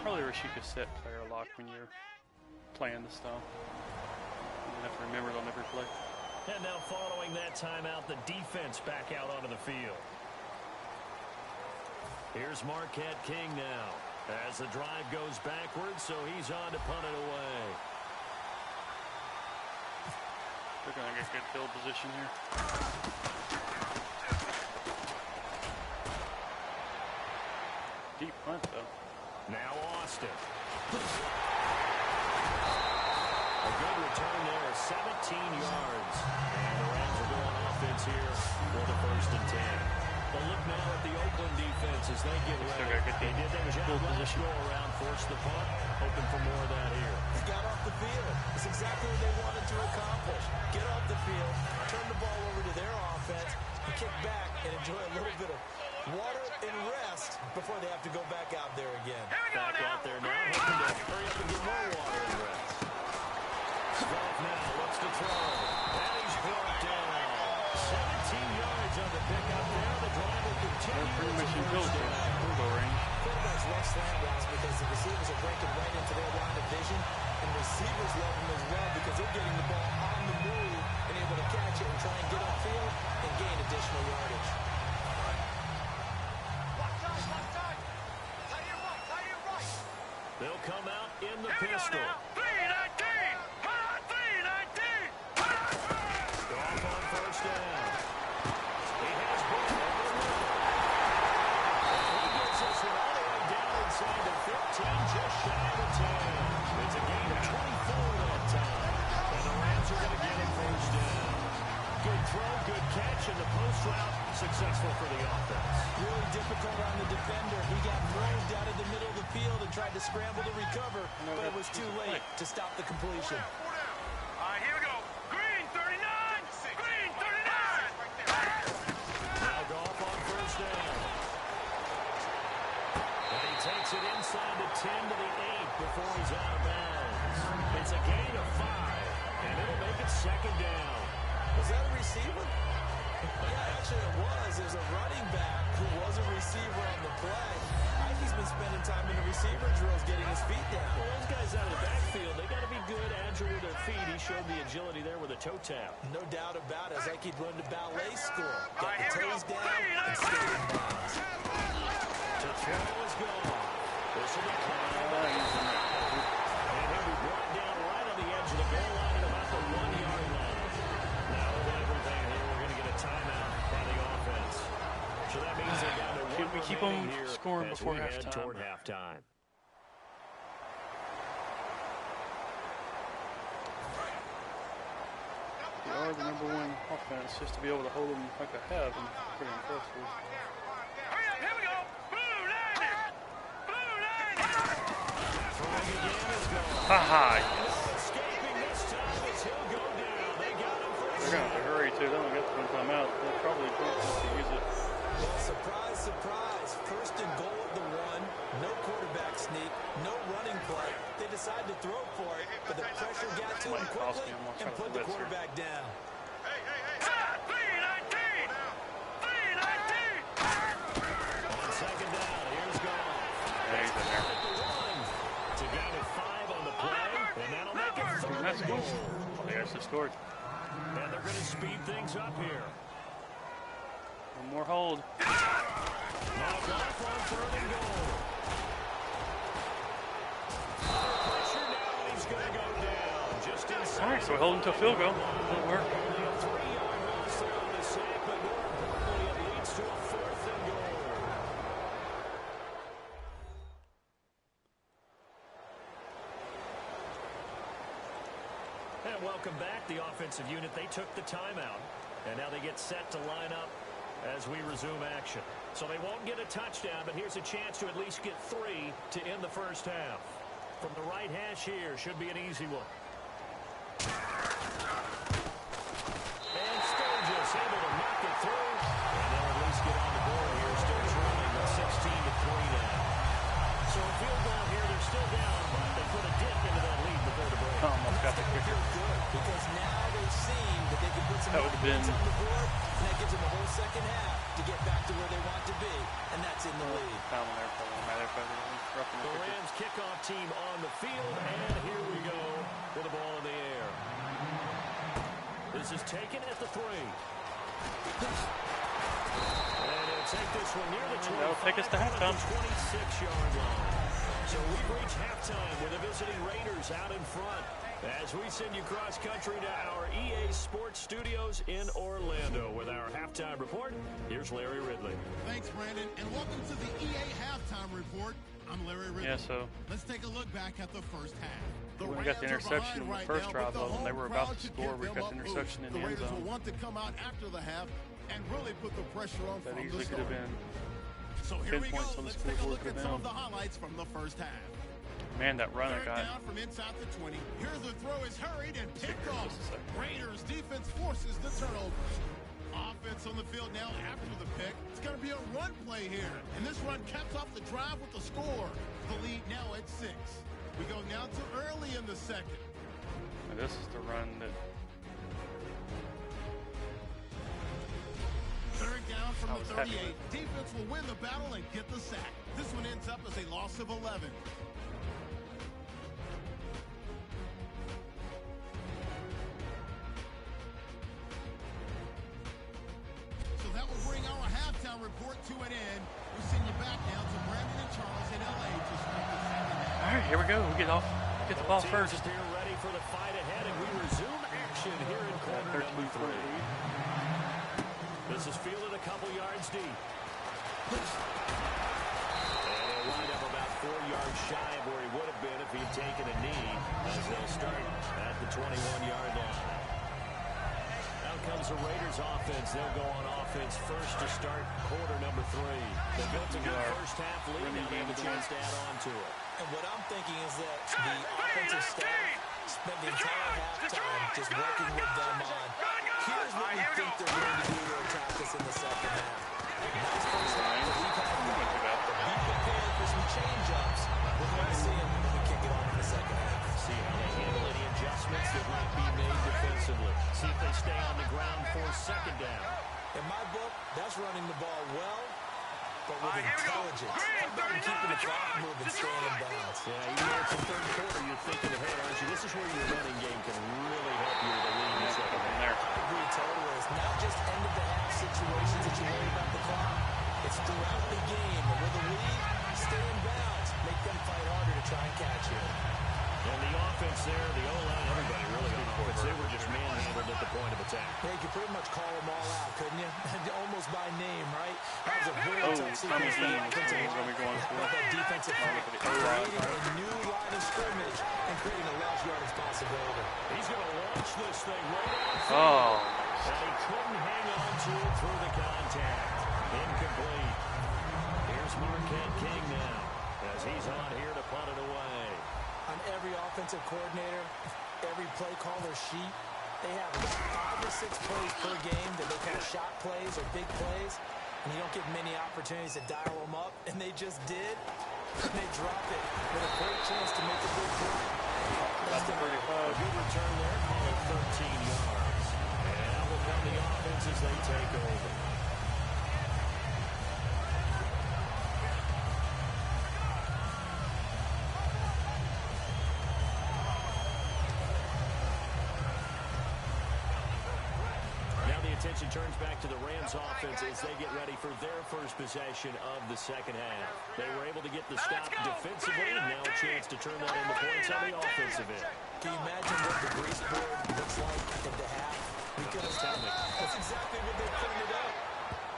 Probably wish you could set player lock when you're playing the style. You have to remember it on every play. And now following that timeout, the defense back out onto the field. Here's Marquette King now as the drive goes backwards, so he's on to punt it away. They're going to get good field position here. Deep punt, though. Now Austin. A good return there, 17 yards. And the Rams will go on offense here for the 1st and 10. But look now at the Oakland defense as they get Still ready. got good They did their job field last position. go around, forced the punt, hoping for more of that here. They got off the field. It's exactly what they wanted to accomplish. Get off the field, turn the ball over to their offense, and kick back and enjoy a little bit of water and rest before they have to go back out there again. Back out there now, hoping to hurry up and get more water and rest. Goff now looks to throw. And he's brought down. 17 yards on the pickup there. The drive will continue. They're pretty much in It's a field first down. range. Quarterbacks love slant routes because the receivers are breaking right into their line of vision, and receivers love them as well because they're getting the ball on the move and able to catch it and try and get upfield and gain additional yardage. They'll come out in the pistol. 3-19. 3-19. Goff on first down. He has both. throw, good catch, and the post route successful for the offense. Really difficult on the defender. He got moved out of the middle of the field and tried to scramble to recover, but it was too late to stop the completion. All right, here we go. Green 39. Green 39. Now go off on first down. And he takes it inside the 10 to the 8 before he's out of bounds. It's a gain of 5, and it'll make it second down. Was that a receiver? Yeah, actually it was. There's a running back who was a receiver on the play. I think he's been spending time in the receiver drills getting his feet down. Well, those guys out of the backfield, they got to be good, agile with their feet. He showed the agility there with a toe tap. No doubt about it. It's like he'd run to ballet school. Got the toes down and stayed in bounds. To throw is gone. This will be caught. And he'll be brought down right on the edge of the goal line at about the 1-yard line. Now with everything here, we're going to get a timeout by the offense. So that means they're down to Can we keep them here scoring as before we head halftime? toward halftime. They are the #1 offense. Just to be able to hold them like I have, and pretty impressive. Hurry up, here we go. Blue 90. Blue 90. Throwing again is gone. Haha. Escaping this time as he'll go down. They got him for a They're going to have to hurry too. They don't get the time out. They'll probably don't have to use it. Well, surprise, surprise. First and goal at the 1. No quarterback sneak. No running play. They decided to throw for it, but the pressure got to him quickly and put the quarterback down. Hey, hey, hey. 319. 319. On second down, here's Goff. Yeah, he's in there. At the 1 to gain a 5 on the play, and that'll make it third That's and cool. goal. Oh, they actually scored. And they're going to speed things up here. One more hold. Now Goff on third and goal. Under pressure now, and he's going to go down just inside. All right, so we hold them to a field goal. Didn't work. Only a 3-yard loss there on the sack, but more importantly, it leads to a 4th and goal. And welcome back, the offensive unit. They took the timeout, and now they get set to line up as we resume action. So they won't get a touchdown, but here's a chance to at least get 3 to end the first half. From the right hash here, should be an easy one. And Sturgis able to knock it through, and they'll at least get on the board here, still trailing with 16-3 now. So a field goal here, they're still down, but they put a dip into that lead before the break. Almost got the kicker. Good, because now they've seen that they can put some That would have been- points on the board, and that gives them a whole second half to get back to where they want to be, and that's in the lead. Foul on there, probably. Roughing The the kicker. Rams kickoff team on the field, and here we go with the ball in the air. This is taken at the 3. And he'll take this one near the 25. That'll take us to halftime. 26-yard line. So we've reached halftime with the visiting Raiders out in front as we send you cross-country to our EA Sports Studios in Orlando with our halftime report. Here's Larry Ridley. Thanks, Brandon, and welcome to the EA Halftime Report. I'm Larry Ridley. Yeah, so Let's take a look back at the first half. The when we got the Rams are interception in behind the right first now, drive, but the though, when they home were about crowd to to score, give we them got a the boost. interception in the end Raiders will zone. want to come out after the half and really put the pressure on That from the easily could start. have been So here 10 we go. points on the Let's take a scoreboard look for at some them. of the highlights from the first half. Man, that run I Third got. down from inside the 20. Here's the throw is hurried and picked off. Just a second. Raiders defense forces the turnover. Offense on the field now after the pick. It's going to be a run play here. And this run caps off the drive with the score. The lead now at 6. We go now to early in the second. And this is the run that Third down from I the was happy 38. Defense will win the battle and get the sack. This one ends up as a loss of 11. So that will bring our halftime report to an end. We'll send you back now to Brandon and Charles in LA to start the second half. All right, here we go. We get the ball Teams first. appear ready for the fight ahead, and we resume action here in quarter number 3. This is fielded a couple yards deep. And he'll wind up about 4 yards shy of where he would have been if he had taken a knee, as they'll start at the 21-yard line. Now comes the Raiders offense. They'll go on offense first to start quarter number 3. They built a good first half lead. Now they have a chance to add on to it. And what I'm thinking is that the offensive staff spent the entire halftime just working with them on, here's what we think they're going to do to attack us in the second half. Nice first half. We've had be prepared for some change-ups. We're going to see them when we kick it off in the second half. See how they handle any adjustments that might be made defensively. See if they stay on the ground for second down. In my book, that's running the ball well, but with intelligence. How about keeping the clock moving, staying in bounds? Yeah, even though it's the third quarter, you're thinking ahead, aren't you? This is where your running game can really help you with a lead in the second half. I agree totally. It's not just end-of-the-half situations that you worry about the clock. It's throughout the game. And with a lead, stay in bounds. Make them fight harder to try and catch you. And the offense there, the O-line, everybody really on offense. They were just manhandled at the point of attack. Yeah, you could pretty much call them all out, couldn't you? Almost by name, right? That was a very tough sequence. That defensive front creating a new line of scrimmage and creating a large yardage possibility. He's going to launch this thing right out. Oh. And he couldn't hang on to it through the contact. Incomplete. Here's Marquette King now as he's on here to punt it away. On every offensive coordinator, every play caller sheet, they have about 5 or 6 plays per game that they call shot plays or big plays, and you don't get many opportunities to dial them up, and they just did. They drop it with a great chance to make a good play. That's a good return there, call it 13 yards. And out will come the offense as they take over. Attention turns back to the Rams offense as they get ready for their first possession of the second half. They were able to get the stop defensively, and now a chance to turn that into points on the offensive end. Can you imagine what the grease board looks like at the half? Because that's exactly what they pointed out.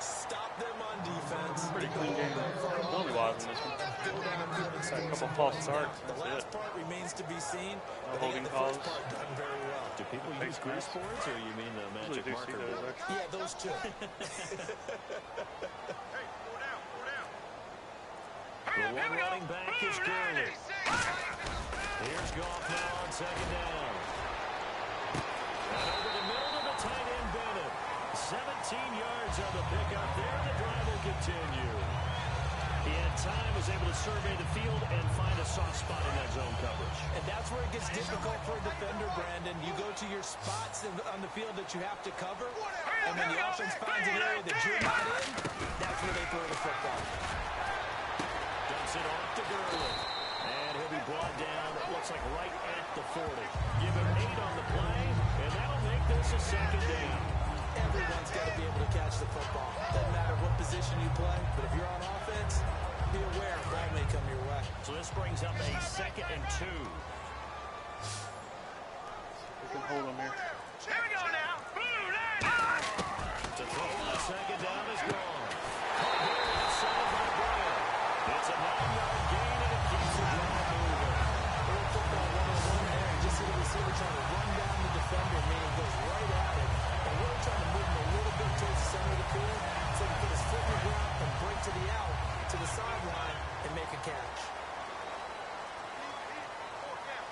Stop them on defense. Pretty clean game. Only was in this one. A couple false starts. The last part remains to be seen. No holding calls. Done very well. Do people use grease boards, or you mean the magic marker? Yeah, those two. The one running back is Gurley. Here's Goff now on second down. And over the middle to the tight end, Bennett. 17 yards on the pickup there. The drive will continue. He had time, was able to survey the field and find a soft spot in that zone coverage. And that's where it gets difficult for a defender, Brandon. You go to your spots on the field that you have to cover, and when the offense finds an area that you're not in, that's where they throw the football. Dumps it off to Gurley. And he'll be brought down, it looks like right at the 40. Give him 8 on the play, and that'll make this a second down. Everyone's got to be able to catch the football. Doesn't matter what position you play, but if you're on offense, be aware ball may come your way. So this brings up a 2nd and 2. We can hold them here. Here we go now. To throw the second down is gone. Inside by Brown. It's a 9-yard gain, and it keeps the drive moving. Little football 1-on-1 there. You just see the receiver trying to run down the defender, meaning goes right at it. And really trying to move him a little bit towards the center of the field so he can put his foot in the ground and break to the out, to the sideline, and make a catch.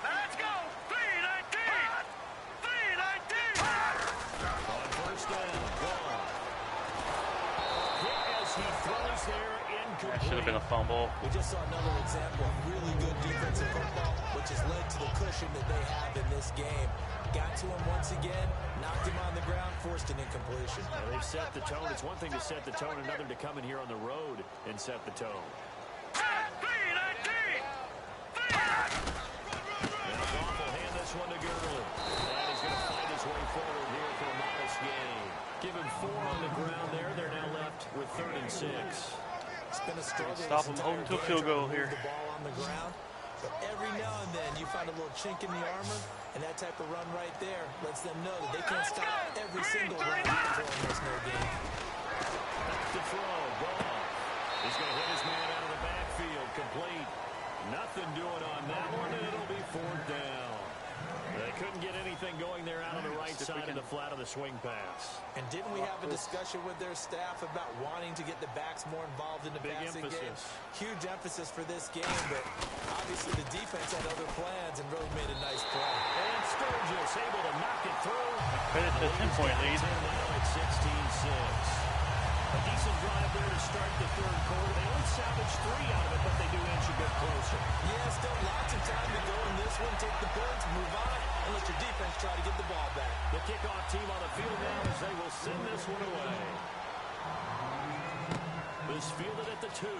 Let's go. 3-19. 3-19. On first down, gone. Hit as he throws there, incomplete. That should have been a fumble. We just saw another example of really good defensive football, which has led to the cushion that they have in this game. Got to him once again, knocked him on the ground, forced an incompletion. Now they've set the tone. It's one thing to set the tone, another to come in here on the road and set the tone. 3-19. Now Goff will hand this one to Gurley. And he's going to find his way forward here for a modest gain. Give him 4 on the ground there. They're now left with 3rd and 6. It's been a struggle. Stop him, hold him to a field goal here. The ball on the ground, but every now and then you find a little chink in the armor, and that type of run right there lets them know that they can't stop every single run until there's no game. Back to throw. Goff. He's going to hit his man out of the backfield. Complete. Nothing doing on that one, and it'll be 4th down. They couldn't get anything going there out on the right side of the flat on the swing pass. And didn't we have a discussion with their staff about wanting to get the backs more involved in the passing game? Huge emphasis for this game, but obviously the defense had other plans and really made a nice play. And Sturgis able to knock it through. Credit to 10-point lead. Now at 16-6. A decent drive there to start the third quarter. They only salvaged 3 out of it, but they do inch a bit closer. Yeah, still lots of time to go in this one. Take the points, move on, and let your defense try to get the ball back. The kickoff team on the field now as they will send this one away. This fielded at the 2.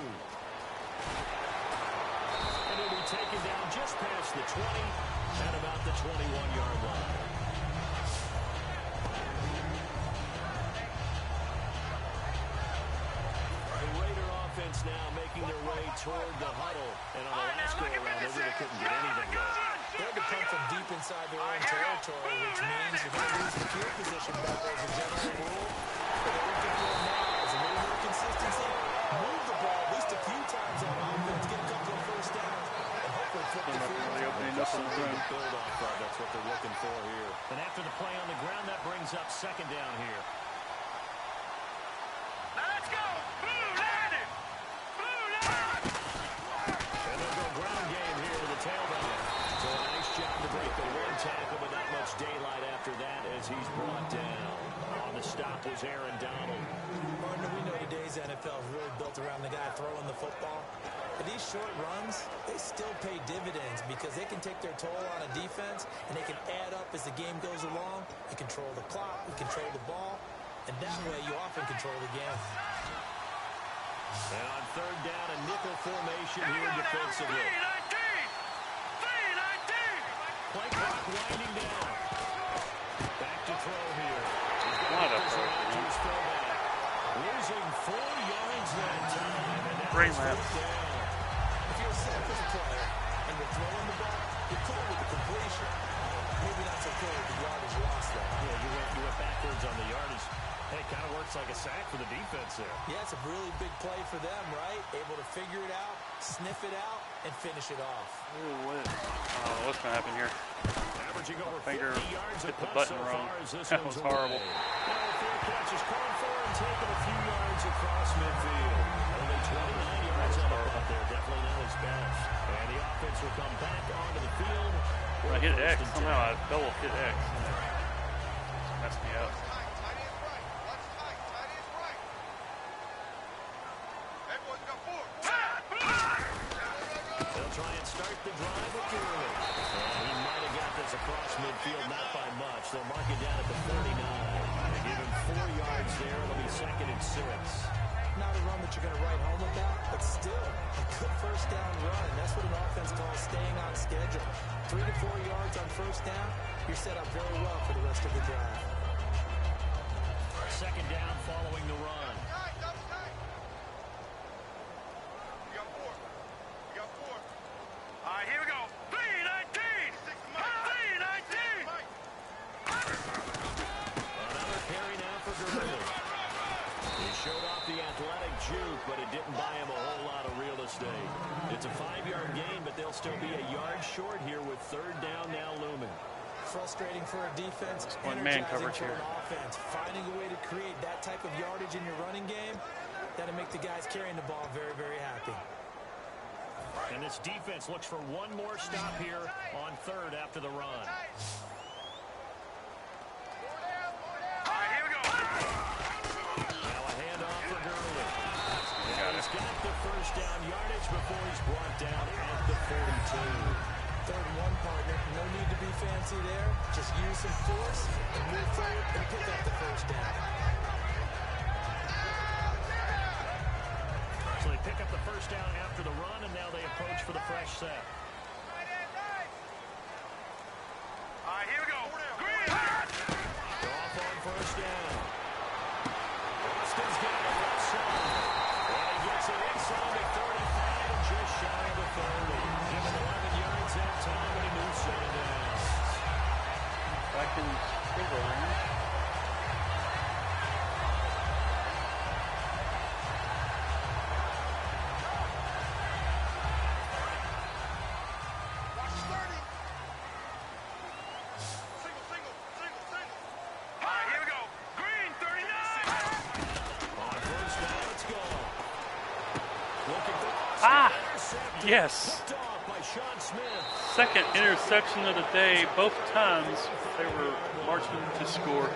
And it'll be taken down just past the 20 at about the 21-yard line. Now making their way toward the huddle. And on the last go-around, they really couldn't get anything going. They had to come from deep inside their own territory, which means you're going to lose the field position battle as a general rule. But they're looking for now is a little more consistency. Move the ball at least a few times on offense, get a couple of first downs, and hopefully flip the field. Build off of. That's what they're looking for here. And after the play on the ground, that brings up second down here. Let's go! Tailback. So a nice job to break the one tackle, but not much daylight after that as he's brought down. On the stop was Aaron Donald. Partner, we know today's NFL is really built around the guy throwing the football. But these short runs, they still pay dividends because they can take their toll on a defense and they can add up as the game goes along. You control the clock, you control the ball, and that way you often control the game. And on third down, a nickel formation here defensively. Play clock winding down. Back to throw here. Losing 4 yards that time. Great lap. If you're a selfish player and you're throwing the ball, you're cool with the completion. Maybe not so cool with the yardage loss, though. Yeah, you went backwards on the yardage. Hey, it kind of works like a sack for the defense there. Yeah, it's a really big play for them, right? Able to figure it out, sniff it out, and finish it off. Ooh, what's going to happen here? Averaging over 50 Finger yards hit the button wrong. That was horrible. Now, 4 catches called for and taking a few yards across midfield. Only 29 yards on the punt there. Definitely not his best. And the offense will come back onto the field. I hit X. Somehow I double hit X. Messed me up. Try and start the drive with Gurley. He might have got this across midfield, not by much. They'll mark it down at the 49. They give him 4 yards there. It'll be 2nd and 6. Not a run that you're going to write home about, but still a good first down run. That's what an offense calls staying on schedule. 3 to 4 yards on first down, you're set up very well for the rest of the drive. Second down following the run. All right, here we go. 3-19! 3-19! Another carry now for Gurley. He showed off the athletic juke, but it didn't buy him a whole lot of real estate. It's a 5-yard gain, but they'll still be a yard short here with third down now looming. Frustrating for a defense, one man coverage for here. an offense. Finding a way to create that type of yardage in your running game, that'll make the guys carrying the ball very, very happy. And this defense looks for one more stop here on third after the run. All right, here we go. Now a handoff for Gurley. He's got the first down yardage before he's brought down at the 42. 3rd and 1, partner. No need to be fancy there. Just use some force and move forward and pick up the first down. So they pick up the first down after the run, and now they approach for the fresh set. All right, here we go. Green! Off on first down. Austin's got it left side. And he gets it inside the 35 and just shy of the 30. Given 11 yards that time, and he moves set it down. Back in the range. Yes. Picked off by Sean Smith. Second interception of the day. Both times they were marching to score.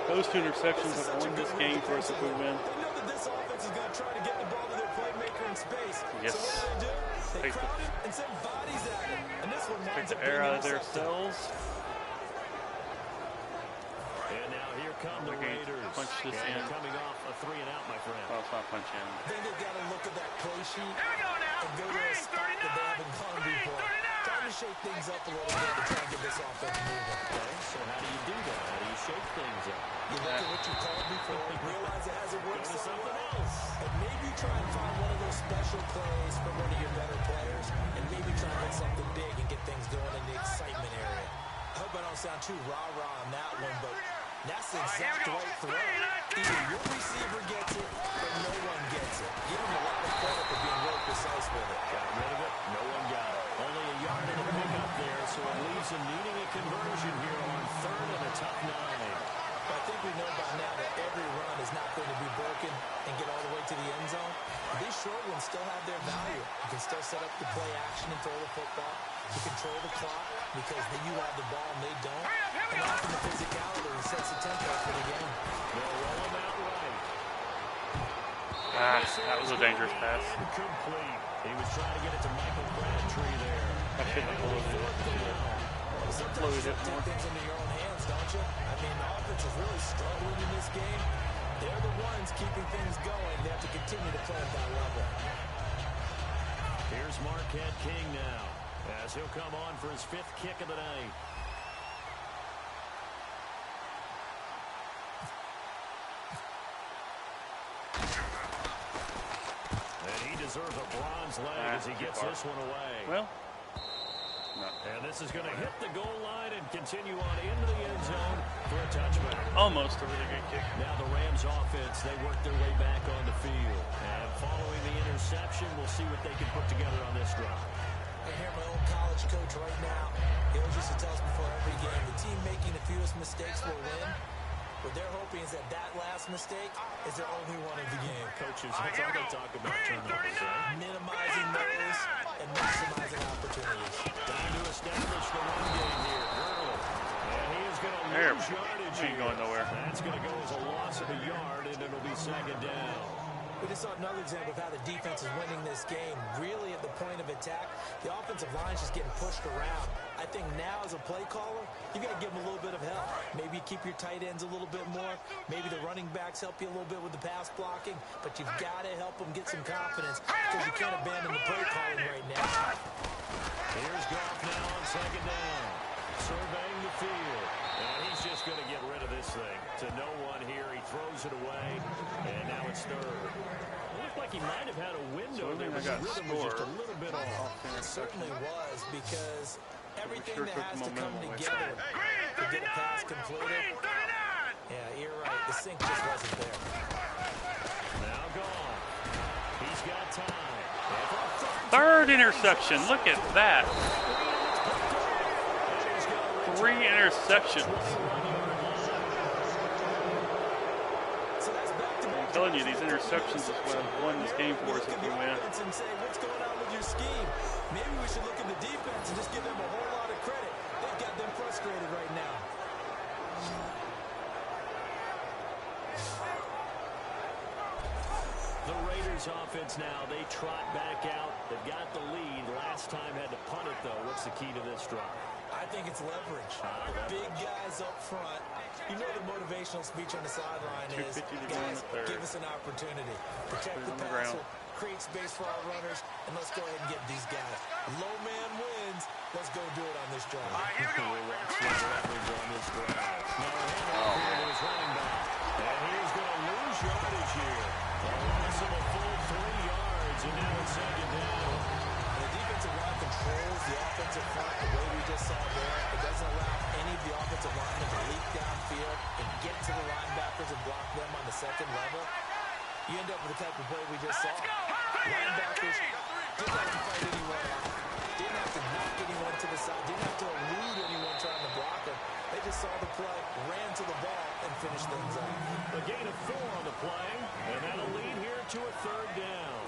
Those two interceptions have won this game for us if we win. They know that this offense is going to try to get the ball to their playmaker in space. Yes. So what do? They crowd it and send bodies at it. And this one Take winds the up air being out of their intercepted. cells. And now here come the They're going to Raiders. punch this And in. coming off a 3 and out, my friend. Oh, it's not punch in. I think they've got to look at that play sheet Here we go now. and go to a Green, spot that they haven't gone before. 39. Time to shake things up a little bit to try and get this offense moving. Okay, so how do you do that? How do you shake things up? You look at what you called before, realize it hasn't Go worked to so something well, else. and maybe try and find one of those special plays from one of your better players, and maybe try and get something big and get things going in the excitement area. I hope I don't sound too rah-rah on that one, but that's the exact right throw. Either your receiver gets it, or no one gets it. Give him a lot of credit for being real precise with it. Got rid of it. No one got it. Only a yard and a pickup there, so it leaves him needing a conversion here on 3rd and a tough 9. I think we know by now that every run is not going to be broken and get all the way to the end zone. But these short ones still have their value. You can still set up the play action and throw the football. You control the clock because then you have the ball and they don't. And often the physicality sets the tempo for the game. They'll roll him out right. That was a dangerous pass. Incomplete. He was trying to get it to Michael Crabtree there. I shouldn't have loaded it. Sometimes you have to take things into your own hands, don't you? I mean, the offense is really struggling in this game. They're the ones keeping things going. They have to continue to play at that level. Here's Marquette King now, as he'll come on for his 5th kick of the night. And he deserves a bronze leg as he gets this one away. Well, no. And this is going to hit the goal line and continue on into the end zone for a touchback. Almost a really good kick. Now the Rams offense, they work their way back on the field. And following the interception, we'll see what they can put together on this drive. I hear my old college coach right now. He always used to tell us before every game, the team making the fewest mistakes will win. What they're hoping is that that last mistake is their only one of the game. Coaches, that's all they talk about, turnovers. Minimizing those and maximizing opportunities. Time to establish the run game here. Gurley. And he is going to There. lose yardage She ain't here. going nowhere. That's going to go as a loss of a yard, and it'll be 2nd down. We just saw another example of how the defense is winning this game. Really at the point of attack, the offensive line is just getting pushed around. I think now as a play caller, you got to give them a little bit of help. Maybe keep your tight ends a little bit more. Maybe the running backs help you a little bit with the pass blocking. But you've got to help them get some confidence because you can't abandon the play calling right now. Here's Goff now on 2nd down. Surveying the field. And he's just going to get rid of this thing. To no one here. He throws it away. And now it's 3rd. It looked like he might have had a window there, but the rhythm was just a little bit off. It certainly was because everything sure that took has the to come momentum away. together to get a pass completed. Yeah, you're right. The sync just wasn't there. Now Goff. He's got time. 3rd interception. Look at that. 3 interceptions. I'm telling you, these interceptions is what have won this game for us if we win. And say, what's going on with your scheme? Maybe we should look at the defense and just give them a whole lot of credit. They've got them frustrated right now. The Raiders offense now, they trot back out. They've got the lead. Last time had to punt it, though. What's the key to this drive? I think it's leverage. Big guys up front. You know the motivational speech on the sideline is, 250 to go in guys, the 3rd. give us an opportunity. Protect Put it the on the passer, ground. create space for our runners, and let's go ahead and get these guys. Low man wins. Let's go do it on this drive. Leverage on this drive. Now a handoff here to his running back. And he's going to lose yardage here. A loss of a full 3 yards, and now it's 2nd down. The defensive line controls the offensive front the way we just saw there. It doesn't allow any of the offensive linemen to leap downfield and get to the linebackers and block them on the 2nd level. You end up with the type of play we just saw. Linebackers didn't have to fight anyone out. Didn't have to knock anyone to the side. Didn't have to elude anyone trying to block them. They just saw the play, ran to the ball, and finished things up. A gain of 4 on the play, and that'll lead here to a 3rd down.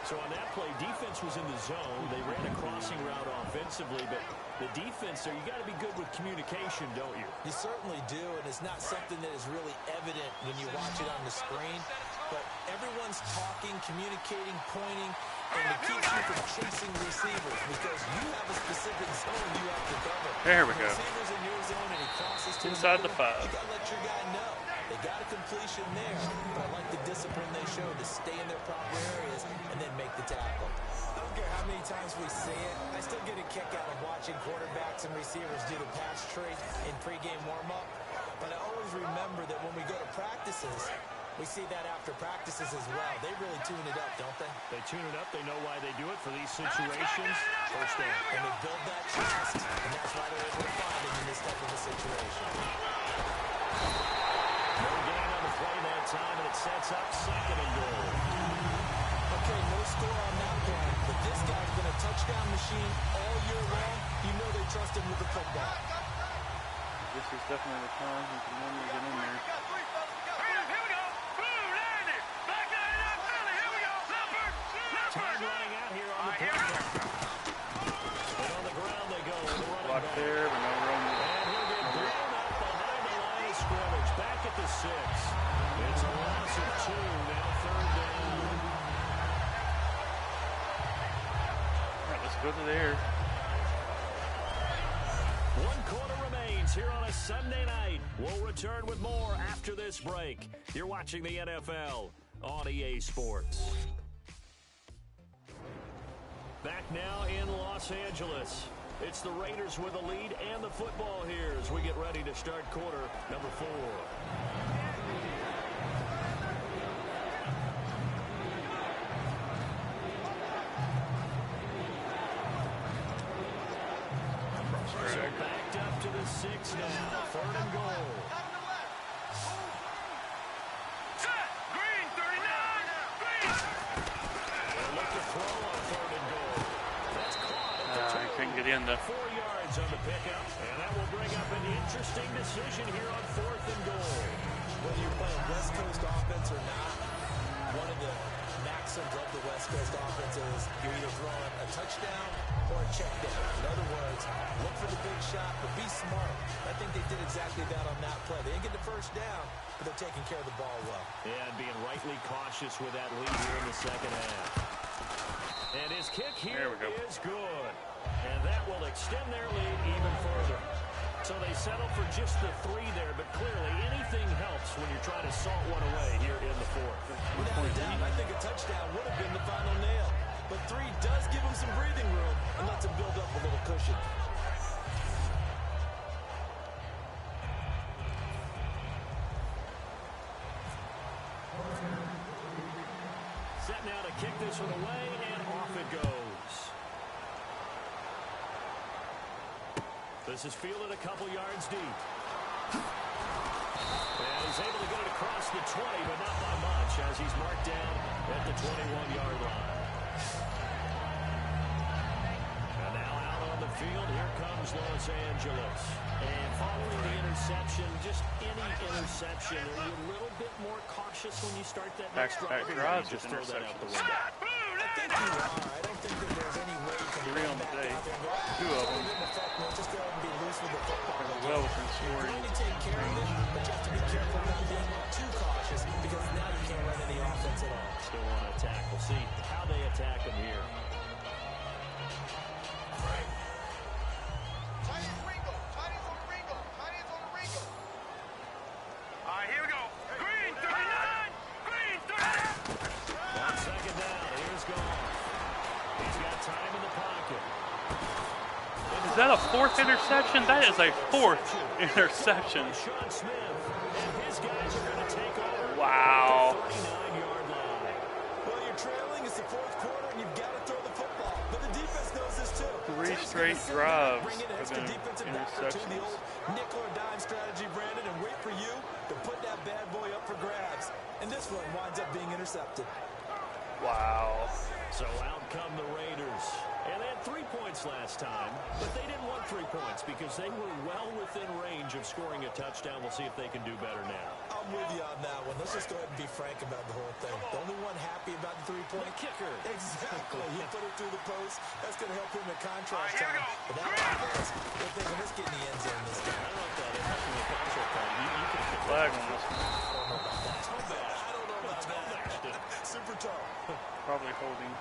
So on that play, defense was in the zone. They ran a crossing route offensively, but the defense there, you got to be good with communication, don't you? You certainly do, and it's not something that is really evident when you watch it on the screen. But everyone's talking, communicating, pointing, and it keeps you from chasing receivers because you have a specific zone you have to cover. There we go. Receiver's in your zone and he crosses to Inside the another, 5. You got to let your guy know. They got a completion there, but I like the discipline they showed to stay in their proper areas and then make the tackle. I don't care how many times we see it. I still get a kick out of watching quarterbacks and receivers do the pass trade in pregame warm-up. But I always remember that when we go to practices, we see that after practices as well. They really tune it up, don't they? They tune it up. They know why they do it for these situations. First down. And they build that trust, and that's why they're able to find it in this type of a situation. No gain on the play that time, and it sets up 2nd and goal. Okay, no score on that one, but this guy's been a touchdown machine all year long. You know they trust him with the football. This is definitely the time he can normally get in there. Time running out here on the play. And on the ground they go. Block there, but no run. And he'll get blown up behind the line of scrimmage. Back at the 6. It's a loss of 2. Now 3rd down. All right, let's go to there. 1 quarter remains here on a Sunday night. We'll return with more after this break. You're watching the NFL on EA Sports. Back now in Los Angeles. It's the Raiders with the lead and the football here as we get ready to start quarter number 4. So backed up to the 6 now. 3rd and goal. Set! Green, 39! Green! They'll look to throw on 3rd and goal. That's caught at the He couldn't get in, though. 4 yards on the pickup. And that will bring up an interesting decision here on 4th and goal. Whether you're playing West Coast offense or not, one of the maxims of the West Coast offense is you're either throwing a touchdown or a check down. In other words, look for the big shot, but be smart. I think they did exactly that on that play. They didn't get the first down, but they're taking care of the ball well. Yeah, and being rightly cautious with that lead here in the 2nd half. And his kick here is good. And that will extend their lead even further. So they settle for just the 3 there, but clearly anything helps when you're trying to salt one away here in the 4th. Without a doubt, I think a touchdown would have been the final nail. But 3 does give them some breathing room and lets them build up a little cushion. Set now to kick this one away, and off it goes. This is fielded a couple yards deep. And he's able to get it across the 20, but not by much as he's marked down at the 21-yard line. And now out on the field, here comes Los Angeles. And following the interception, just any interception, are you a little bit more cautious when you start that next drive? drives Just with throw that out the interceptions. window. I think you are. I don't think that there's any way you can 3 on the day. 2 of them. just go out and be loose with the football. Well within You're scoring. going to take care of it, but you have to be careful not being too cautious because now you can't run any offense at all. Still want to attack. We'll see how they attack him here. All right, here we go. Green, 39! Green, 39! On 2nd down, here's Gone. He's got time in the pocket. Is that a 4th interception? That is a 4th interception. Sean Smith and his guys are going to take over. Wow. At the 39-yard line. Well, you're trailing. It's the 4th quarter, and you've got to throw the football. But the defense knows this too. 3 Team's straight gonna sit back, drives bring in an have extra been defensive backer to the interceptions. old nickel or dime strategy, Brandon, and wait for you to put that bad boy up for grabs. And this one winds up being intercepted. Wow. So out come the Raiders. And they had 3 points last time, but they didn't want 3 points because they were well within range of scoring a touchdown. We'll see if they can do better now. I'm with you on that one. Let's just go ahead and be frank about the whole thing. The only one happy about the 3-point kicker. Exactly. He put it through the post. That's going to help him in contrast time. But now offense, they're thinking, let's get in the end zone this time. I don't know if that is helping the contrast time. You can get Flag on this one. I don't know about that. Super tough. Probably holding.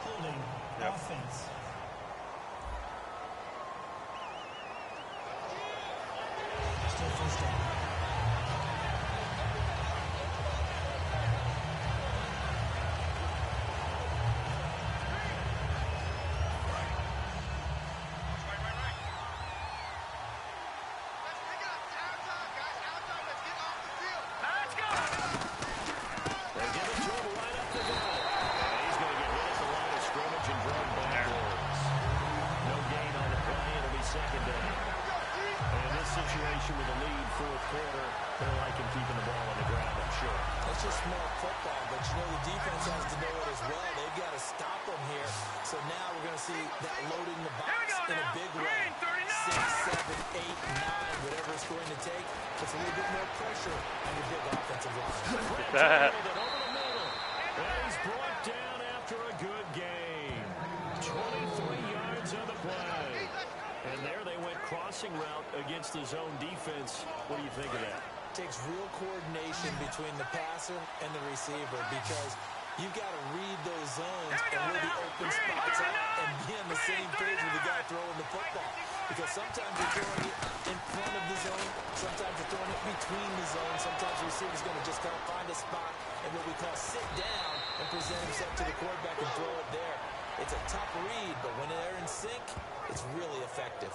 Holding. Yep. Offense. Still first down. Let's go. They give it to him right up the gut. And he's going to get hit at the line of scrimmage and drug backwards. No gain on the play. It'll be second down. And in this situation with a lead fourth quarter, they're liking keeping the ball on the ground, I'm sure. That's just smart football, but you know the defense has to know it as well. They've got to stop them here. So now we're going to see that loading the box in a big way. 6, 7, 8, 9, whatever it's going to take. Puts a little bit more pressure on your big offensive line. That. Over the middle. And he's brought down after a good game. 23 yards on the play. And there they went crossing route against the zone defense. What do you think of that? Takes real coordination between the passer and the receiver because you've got to read those zones and where the open spots are and be on the same page with the guy throwing the football. Because sometimes you're throwing it in front of the zone, sometimes you're throwing it between the zone, sometimes the receiver's going to just kind of find a spot and what we call sit down and present himself to the quarterback and throw it there. It's a tough read, but when they're in sync, it's really effective.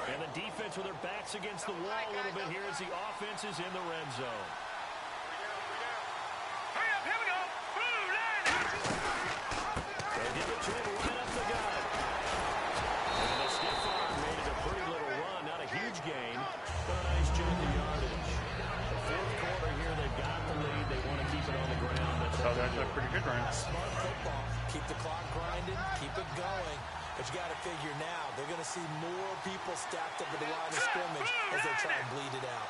And the defense with their backs against the wall a little bit here as the offense is in the red zone. Hurry up, here we go. Blue line. They give it to him right up the gut. And the stiff arm made it a pretty little run. Not a huge gain, but a nice chunk of yardage. The fourth quarter here, they've got the lead. They want to keep it on the ground. That's So that's a pretty good run. Smart football. Keep the clock grinding, keep it going. But you got to figure now, they're going to see more people stacked up at the line of scrimmage as they try and bleed it out.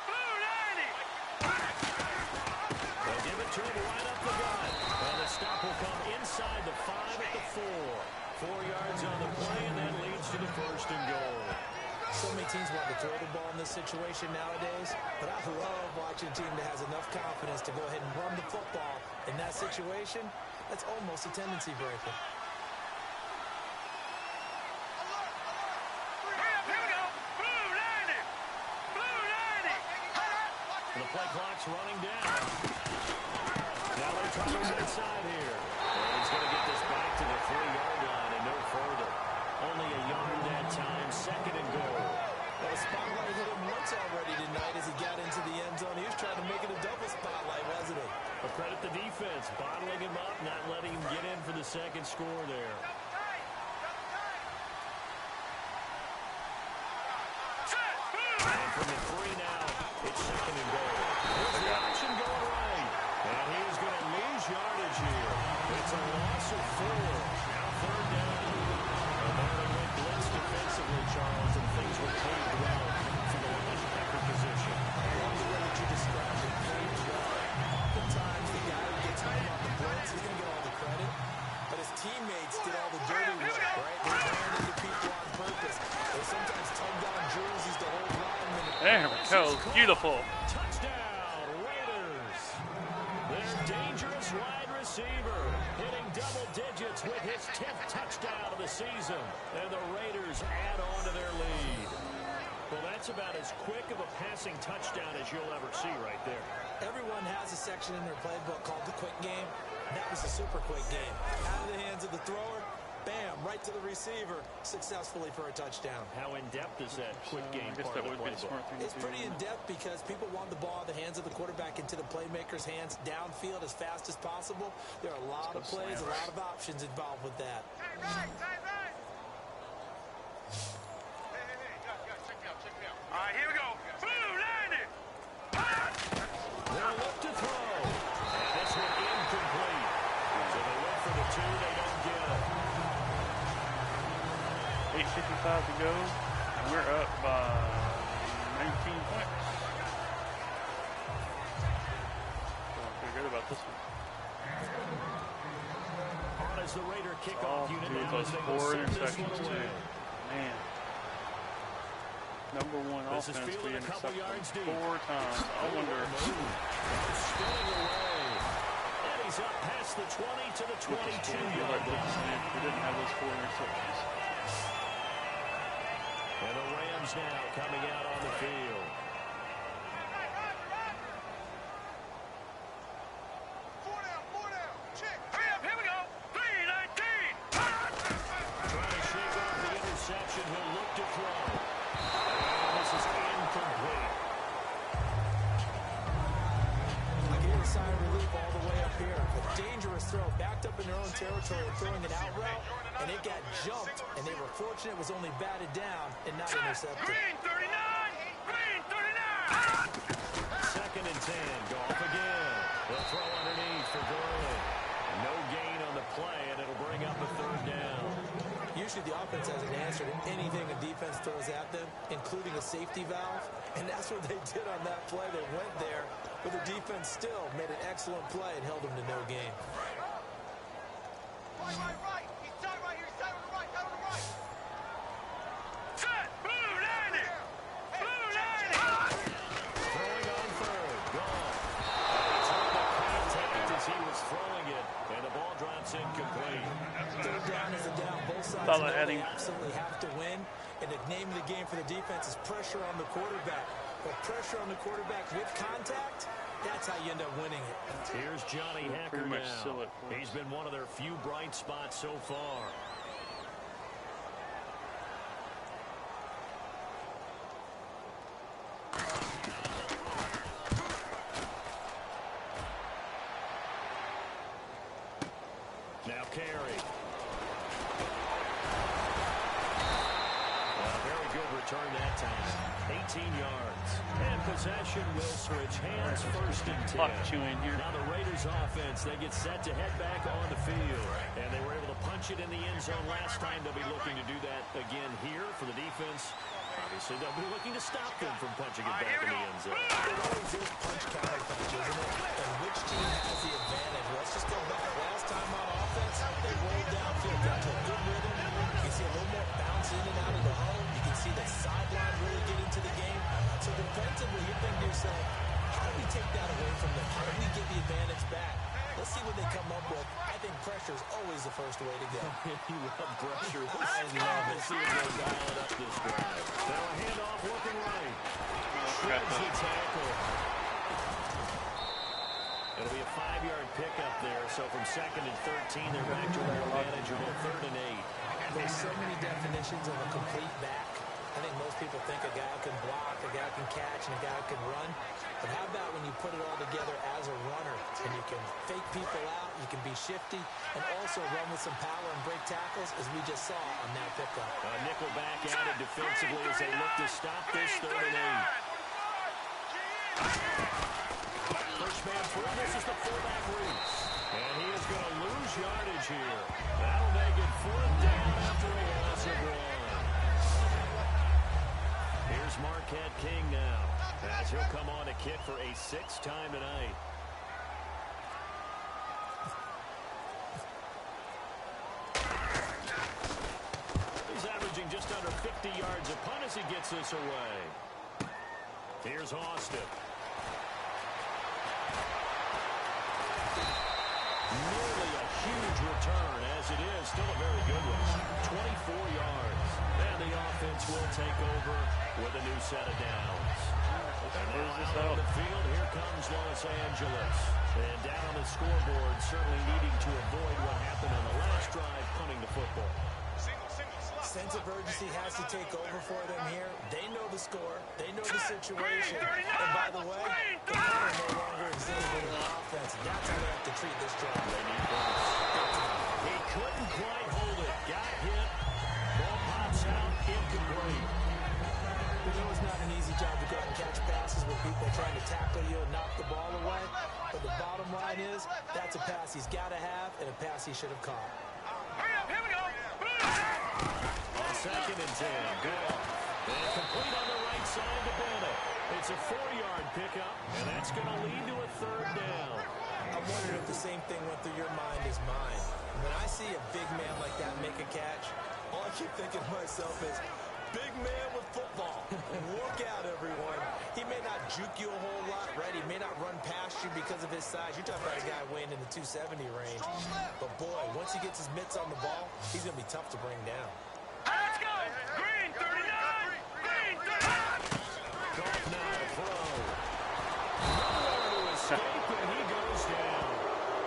They'll give it to him right up the gut. And the stop will come inside the 5 at the 4. 4 yards on the play, and that leads to the first and goal. So many teams want to throw the ball in this situation nowadays, but I love watching a team that has enough confidence to go ahead and run the football. In that situation, that's almost a tendency breaker. The play clock's running down. Now they're trying to get inside here. And he's going to get this back to the 3-yard line and no further. Only a yard that time, second and goal. Well, the spotlight hit him once already tonight as he got into the end zone. He was trying to make it a double spotlight, wasn't he? But credit the defense, bottling him up, not letting him get in for the second score there. And from the 3 now, it's second and goal. Here's the action going right. And he's going to lose yardage here. It's a loss of 4. Now third down. And there they went blitz defensively, Charles, and things were paved well for the linebacker position. I love the way that you described it, paved well. Oftentimes, the guy who gets home on the blitz, he's going to get all the credit. But his teammates did all the dirty work, right? They ran into people on purpose. They sometimes tugged on jerseys to hold linemen. There we go. Beautiful. Touchdown, Raiders. Their dangerous wide receiver hitting double digits with his 10th touchdown of the season. And the Raiders add on to their lead. Well, that's about as quick of a passing touchdown as you'll ever see right there. Everyone has a section in their playbook called the quick game. That was a super quick game. Out of the hands of the thrower, bam, right to the receiver, successfully for a touchdown. How in-depth is that quick game I guess part that of would the be the playbook? smart thing to It's do. pretty in-depth because people want the ball in the hands of the quarterback into the playmaker's hands downfield as fast as possible. There are a lot of plays, a lot of options involved with that. Hey, check me out. All right, here we go. Blue landing. go, and we're up by 19 points. Feeling pretty good about this one. On as the Raider kickoff unit now those as they 4 will send this interceptions one away. too. Man. Number 1 This is offense fielded being a couple intercepted yards deep. 4 times. I wonder. Spinning away. And he's up past the 20 to the 22-yard line. We didn't have those 4 interceptions. And the Rams now coming out on the field. Here we go. 3-19. Trying to shake off the interception. He'll look to throw. And this is incomplete. I can hear a sigh of relief all the way up here. A dangerous throw, backed up in their own territory, throwing an out route, and it got jumped, and they were fortunate it was only batted down and not intercepted. Green 39. Green 39. Second and 10. Goff again. They'll throw underneath for Gurley. No gain on the play, and it'll bring up a 3rd down. Usually the offense has an answer to anything a defense throws at them, including a safety valve, and that's what they did on that play. They went there, but the defense still made an excellent play and held them to no gain. Right. He's tied right here. He's tied on the right. Tied on the right. Set. Blue 90. Blue 90. Throwing on 3rd. Goff. He took the contact as he was throwing it, and the ball drops incomplete. 3rd down is a down. Both sides Thought know I had they him. absolutely have to win, and the name of the game for the defense is pressure on the quarterback. But pressure on the quarterback with contact, that's how you end up winning it. Here's Johnny Hacker pretty much now. seal it for He's us. been one of their few bright spots so far. Now Carey. A very good return that time. 18 yards. And possession will switch hands, 1st and 10. Clock chewing here. Now the Raiders offense, they get set to head back on the field. And they were able to punch it in the end zone last time. They'll be looking to do that again here for the defense. Obviously, they'll be looking to stop them from punching it back in the end zone. It always is punch counter punch, isn't it? And which team has the advantage? Let's just go back. Last time on offense, they rolled downfield, got to a good rhythm. You can see a little more bounce in and out of the hole. You can see the sideline really get into the game. So defensively, you're thinking to yourself, how do we take that away from them? How do we get the advantage back? Let's see what they come up with. I think pressure is always the first way to go. You love pressure. I love it. See if they'll dial it up this drive. Now a handoff looking right. Shreds the tackle. It'll be a 5-yard pickup there. So from 2nd and 13, they're back to their advantage of a 3rd and 8. There's so many definitions of a complete back. I think most people think a guy can block, a guy can catch, and a guy can run. But how about when you put it all together as a runner, and you can fake people out, you can be shifty, and also run with some power and break tackles, as we just saw on that pickup. Nickel back added defensively as they look to stop this 3rd and 8. First man through, this is the fullback Reese. And he is going to lose yardage here. That'll make it 4th down after a loss of 1. Here's Marquette King now, as he'll come on to kick for a 6th time tonight. He's averaging just under 50 yards a punt as he gets this away. Here's Austin. Nearly a huge return, as it is still a very good one. 24 yards. And the offense will take over with a new set of downs. And now out on the field, here comes Los Angeles. And down on the scoreboard, certainly needing to avoid what happened on the last drive, punting the football. Sense of urgency has to take over for them here. They know the score. They know the situation. And by the way, the punter no longer exists in their offense. That's how they have to treat this drive. They need points. He couldn't quite hold it. Got hit. Ball pops out. Incomplete. We know it's not an easy job to go out and catch passes with people trying to tackle you and knock the ball away. But the bottom line is, that's a pass he's got to have and a pass he should have caught. Hurry up, here we go. On 2nd and 10. Goff. And complete on the right side to Bennett. It's a 4-yard pickup, and that's going to lead to a 3rd down. I'm wondering if the same thing went through your mind as mine. When I see a big man like that make a catch, all I keep thinking to myself is, big man with football. Look out, everyone. He may not juke you a whole lot, right? He may not run past you because of his size. You're talking about a guy weighing in the 270 range. But, boy, once he gets his mitts on the ball, he's going to be tough to bring down. Let's go! Green 39! Green 39! Goff now to throw. Nowhere to escape, and he goes down.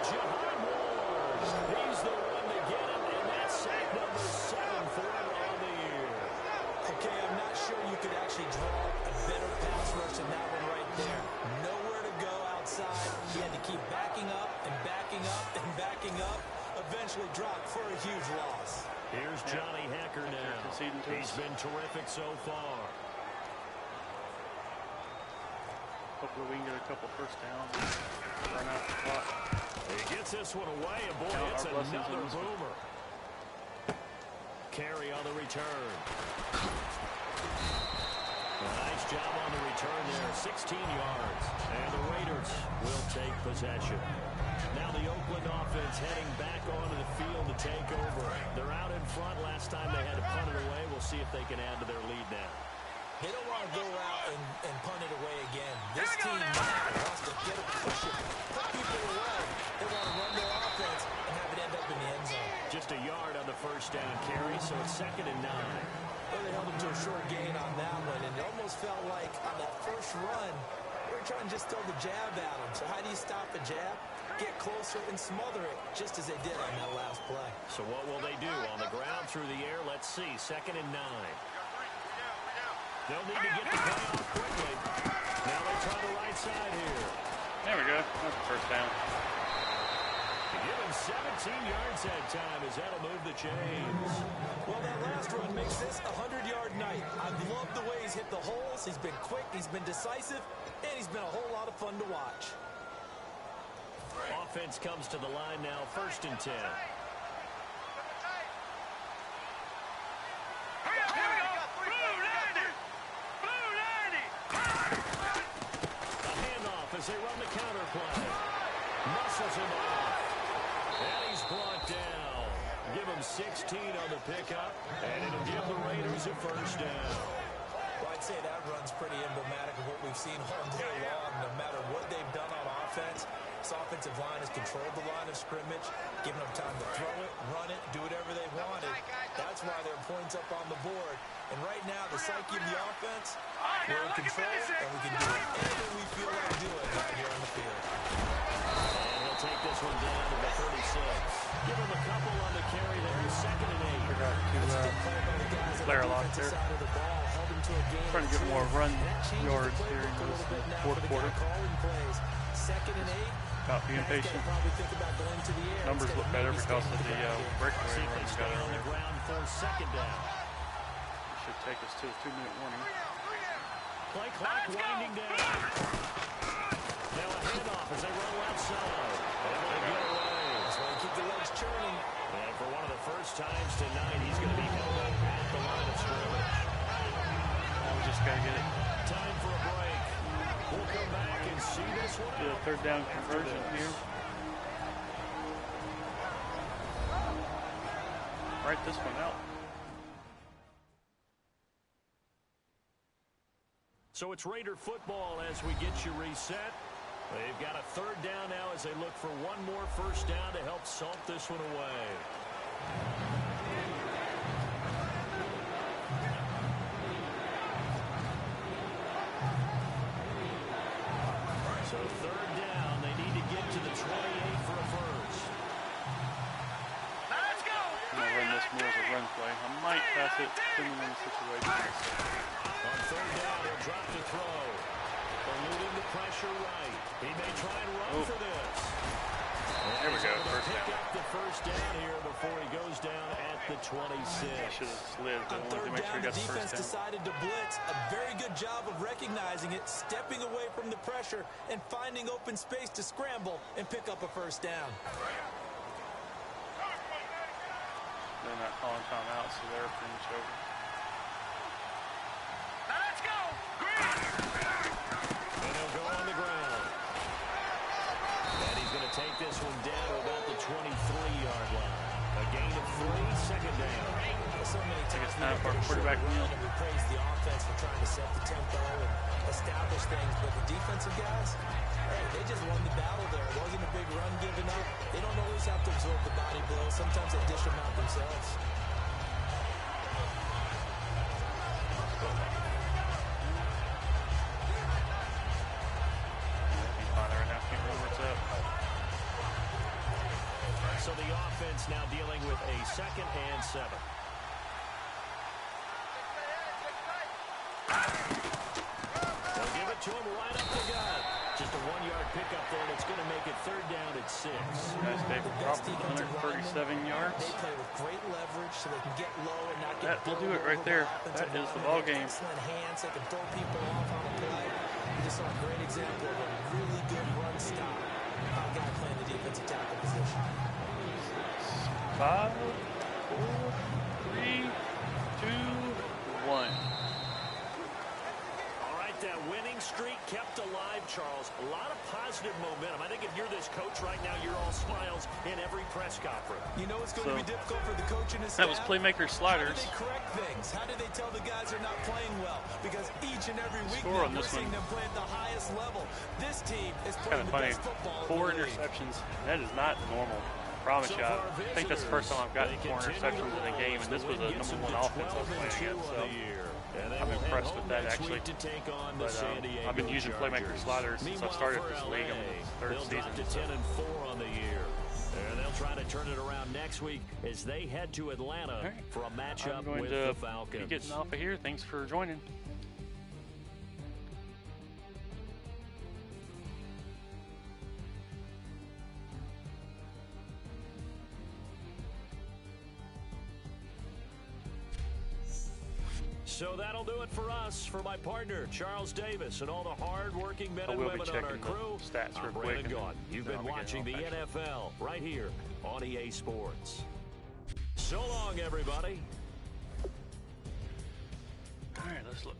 Jihad Ward. He's the one to get him, and that's sack number 7 for him on the year. Okay, I'm not sure you could actually draw a better pass rush than that one right there. Nowhere to go outside. He had to keep backing up and backing up and backing up. Eventually dropped for a huge loss. Here's Johnny Hecker now. He's been terrific so far. Hopefully we can get a couple first downs. Run out the clock. He gets this one away, and boy, it's another boomer. Carry on the return. A nice job on the return there, 16 yards. And the Raiders will take possession. Now the Oakland offense heading back onto the field to take over. They're out in front. Last time they had to punt it away. We'll see if they can add to their lead now. They don't want to go out and punt it away again. This team now wants to get it, push it, put people away. They want to run their offense and have it end up in the end zone. Just a yard on the first down carry, so it's 2nd and 9. Well, they held him to a short gain on that one, and it almost felt like on that first run, they were trying to just throw the jab at him. So how do you stop a jab? Get closer and smother it, just as they did on that last play. So what will they do? On the ground, through the air, let's see. 2nd and 9. They'll need to get the play off quickly. Now they try the right side here. There we go. That's the first down. Give him 17 yards that time as that'll move the chains. Well, that last run makes this a 100-yard night. I've loved the way he's hit the holes. He's been quick, he's been decisive, and he's been a whole lot of fun to watch. Offense comes to the line now, 1st and 10. As they run the counter play. Muscles him off. And he's brought down. Give him 16 on the pickup. And it'll give the Raiders a first down. Well, I'd say that run's pretty emblematic of what we've seen all day long. No matter what they've done on offense, this offensive line has controlled the line of scrimmage, giving them time to throw it, run it, do whatever they wanted. That's why there are points up on the board. And right now, the psyche of the offense, we're in control, and we can do whatever we feel like doing right here on the field. And he'll take this one down to the 36. Give him a couple on the carry there, 2nd and 8. Forgot to player lock there. Trying to get more run yards here in this 4th quarter. 2nd and 8. Got being patient. Numbers look better because of the breakaway run we got on the ground for 2nd down. Should take us to a 2-minute warning. Play clock winding down. Now a handoff as they roll outside. And they get away. That's why you keep the legs churning. And for one of the first times tonight, he's going to be held up at the line of scrimmage. Now we just got to get it. Time for a break. We'll come back and see this one. Do a 3rd down conversion here. Write this one out. So it's Raider football as we get you reset. They've got a 3rd down now as they look for one more first down to help salt this one away. So 3rd down, they need to get to the 28 for a first. Let's go! I'm going to run this more as a run play. I might pass it depending on the situation. On 3rd down, he'll drop the throw. Eluding the pressure right. He may try and run for this. There we go, first Pick down. up the first down here before he goes down at the 26. Should have slid, but I On wanted to 3rd make sure down, he got the the defense first down. decided to blitz. A very good job of recognizing it, stepping away from the pressure, and finding open space to scramble and pick up a first down. They're not calling timeout, so they're pretty much over. Now let's go. Green. And he'll go on the ground. And he's going to take this one down to about the 23-yard line. A gain of 3, second down. So many times It's time for a quarterback meal. we praise the offense for trying to set the tempo and establish things, but the defensive guys, hey, they just won the battle there. It wasn't a big run given up. They don't always have to absorb the body blow. Sometimes they dish them out themselves. So the offense now dealing with a 2nd and 7. They'll give it to him right up the gut. Just a 1-yard pickup there, and it's going to make it 3rd down at 6. Nice David Crawford, 137 yards. They play with great leverage so they can get low and not get That will do it right there. That is the ball game. Excellent hands. They can throw people off on a play. We just saw a great example of a really good run stop by a guy playing the defensive tackle position. 5, 4, 3, 2, 1. All right, that winning streak kept alive, Charles. A lot of positive momentum. I think if you're this coach right now, you're all smiles in every press conference. You know it's going to be difficult for the coach and his That was staff. Playmaker Sliders. How do they correct things? How do they tell the guys they're not playing well? Because each and every week Score now on we're this seeing one. them play at the highest level. This team is Kind playing of the funny. best football 4 in the league. interceptions. That is not normal. I promise you. I think that's the first time I've gotten 4 interceptions in a game, and this was a #1 offense I was playing against. So I'm impressed with that, actually. But I've been using Playmaker Sliders since I started this league. I'm in the 3rd season. To 10-4 on the year. And they'll try to turn it around next week as they head to Atlanta Right. for a matchup I'm going with to the Falcons. be getting off of here. Thanks for joining. So that'll do it for us. For my partner, Charles Davis, and all the hard-working men I and will be women on our checking the crew, stats I'm real quick, Brandon and Gaudin. You've then been I'll be watching the getting off, NFL right here on EA Sports. So long, everybody. All right, let's look.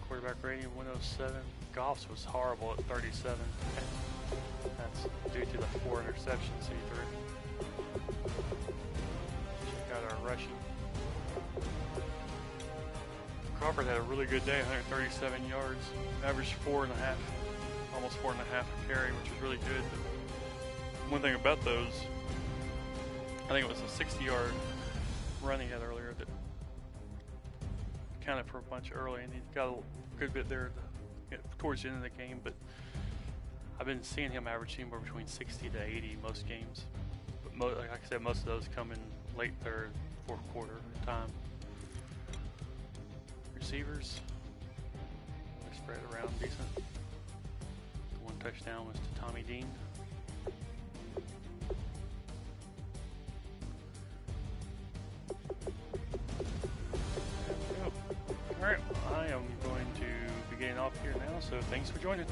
Quarterback rating 107. Goff's was horrible at 37. That's due to the 4 interceptions he threw. Check out our rushing. Crawford had a really good day, 137 yards, averaged 4.5, almost 4.5 a carry, which is really good. But one thing about those, I think it was a 60-yard run he had earlier that counted for a bunch early, and he got a good bit there towards the end of the game. But I've been seeing him average anywhere between 60 to 80 most games. But like I said, most of those come in late 3rd, 4th quarter time. Receivers, they spread around decent. The 1 touchdown was to Tommy Dean. All right, I am going to be getting off here now, so thanks for joining.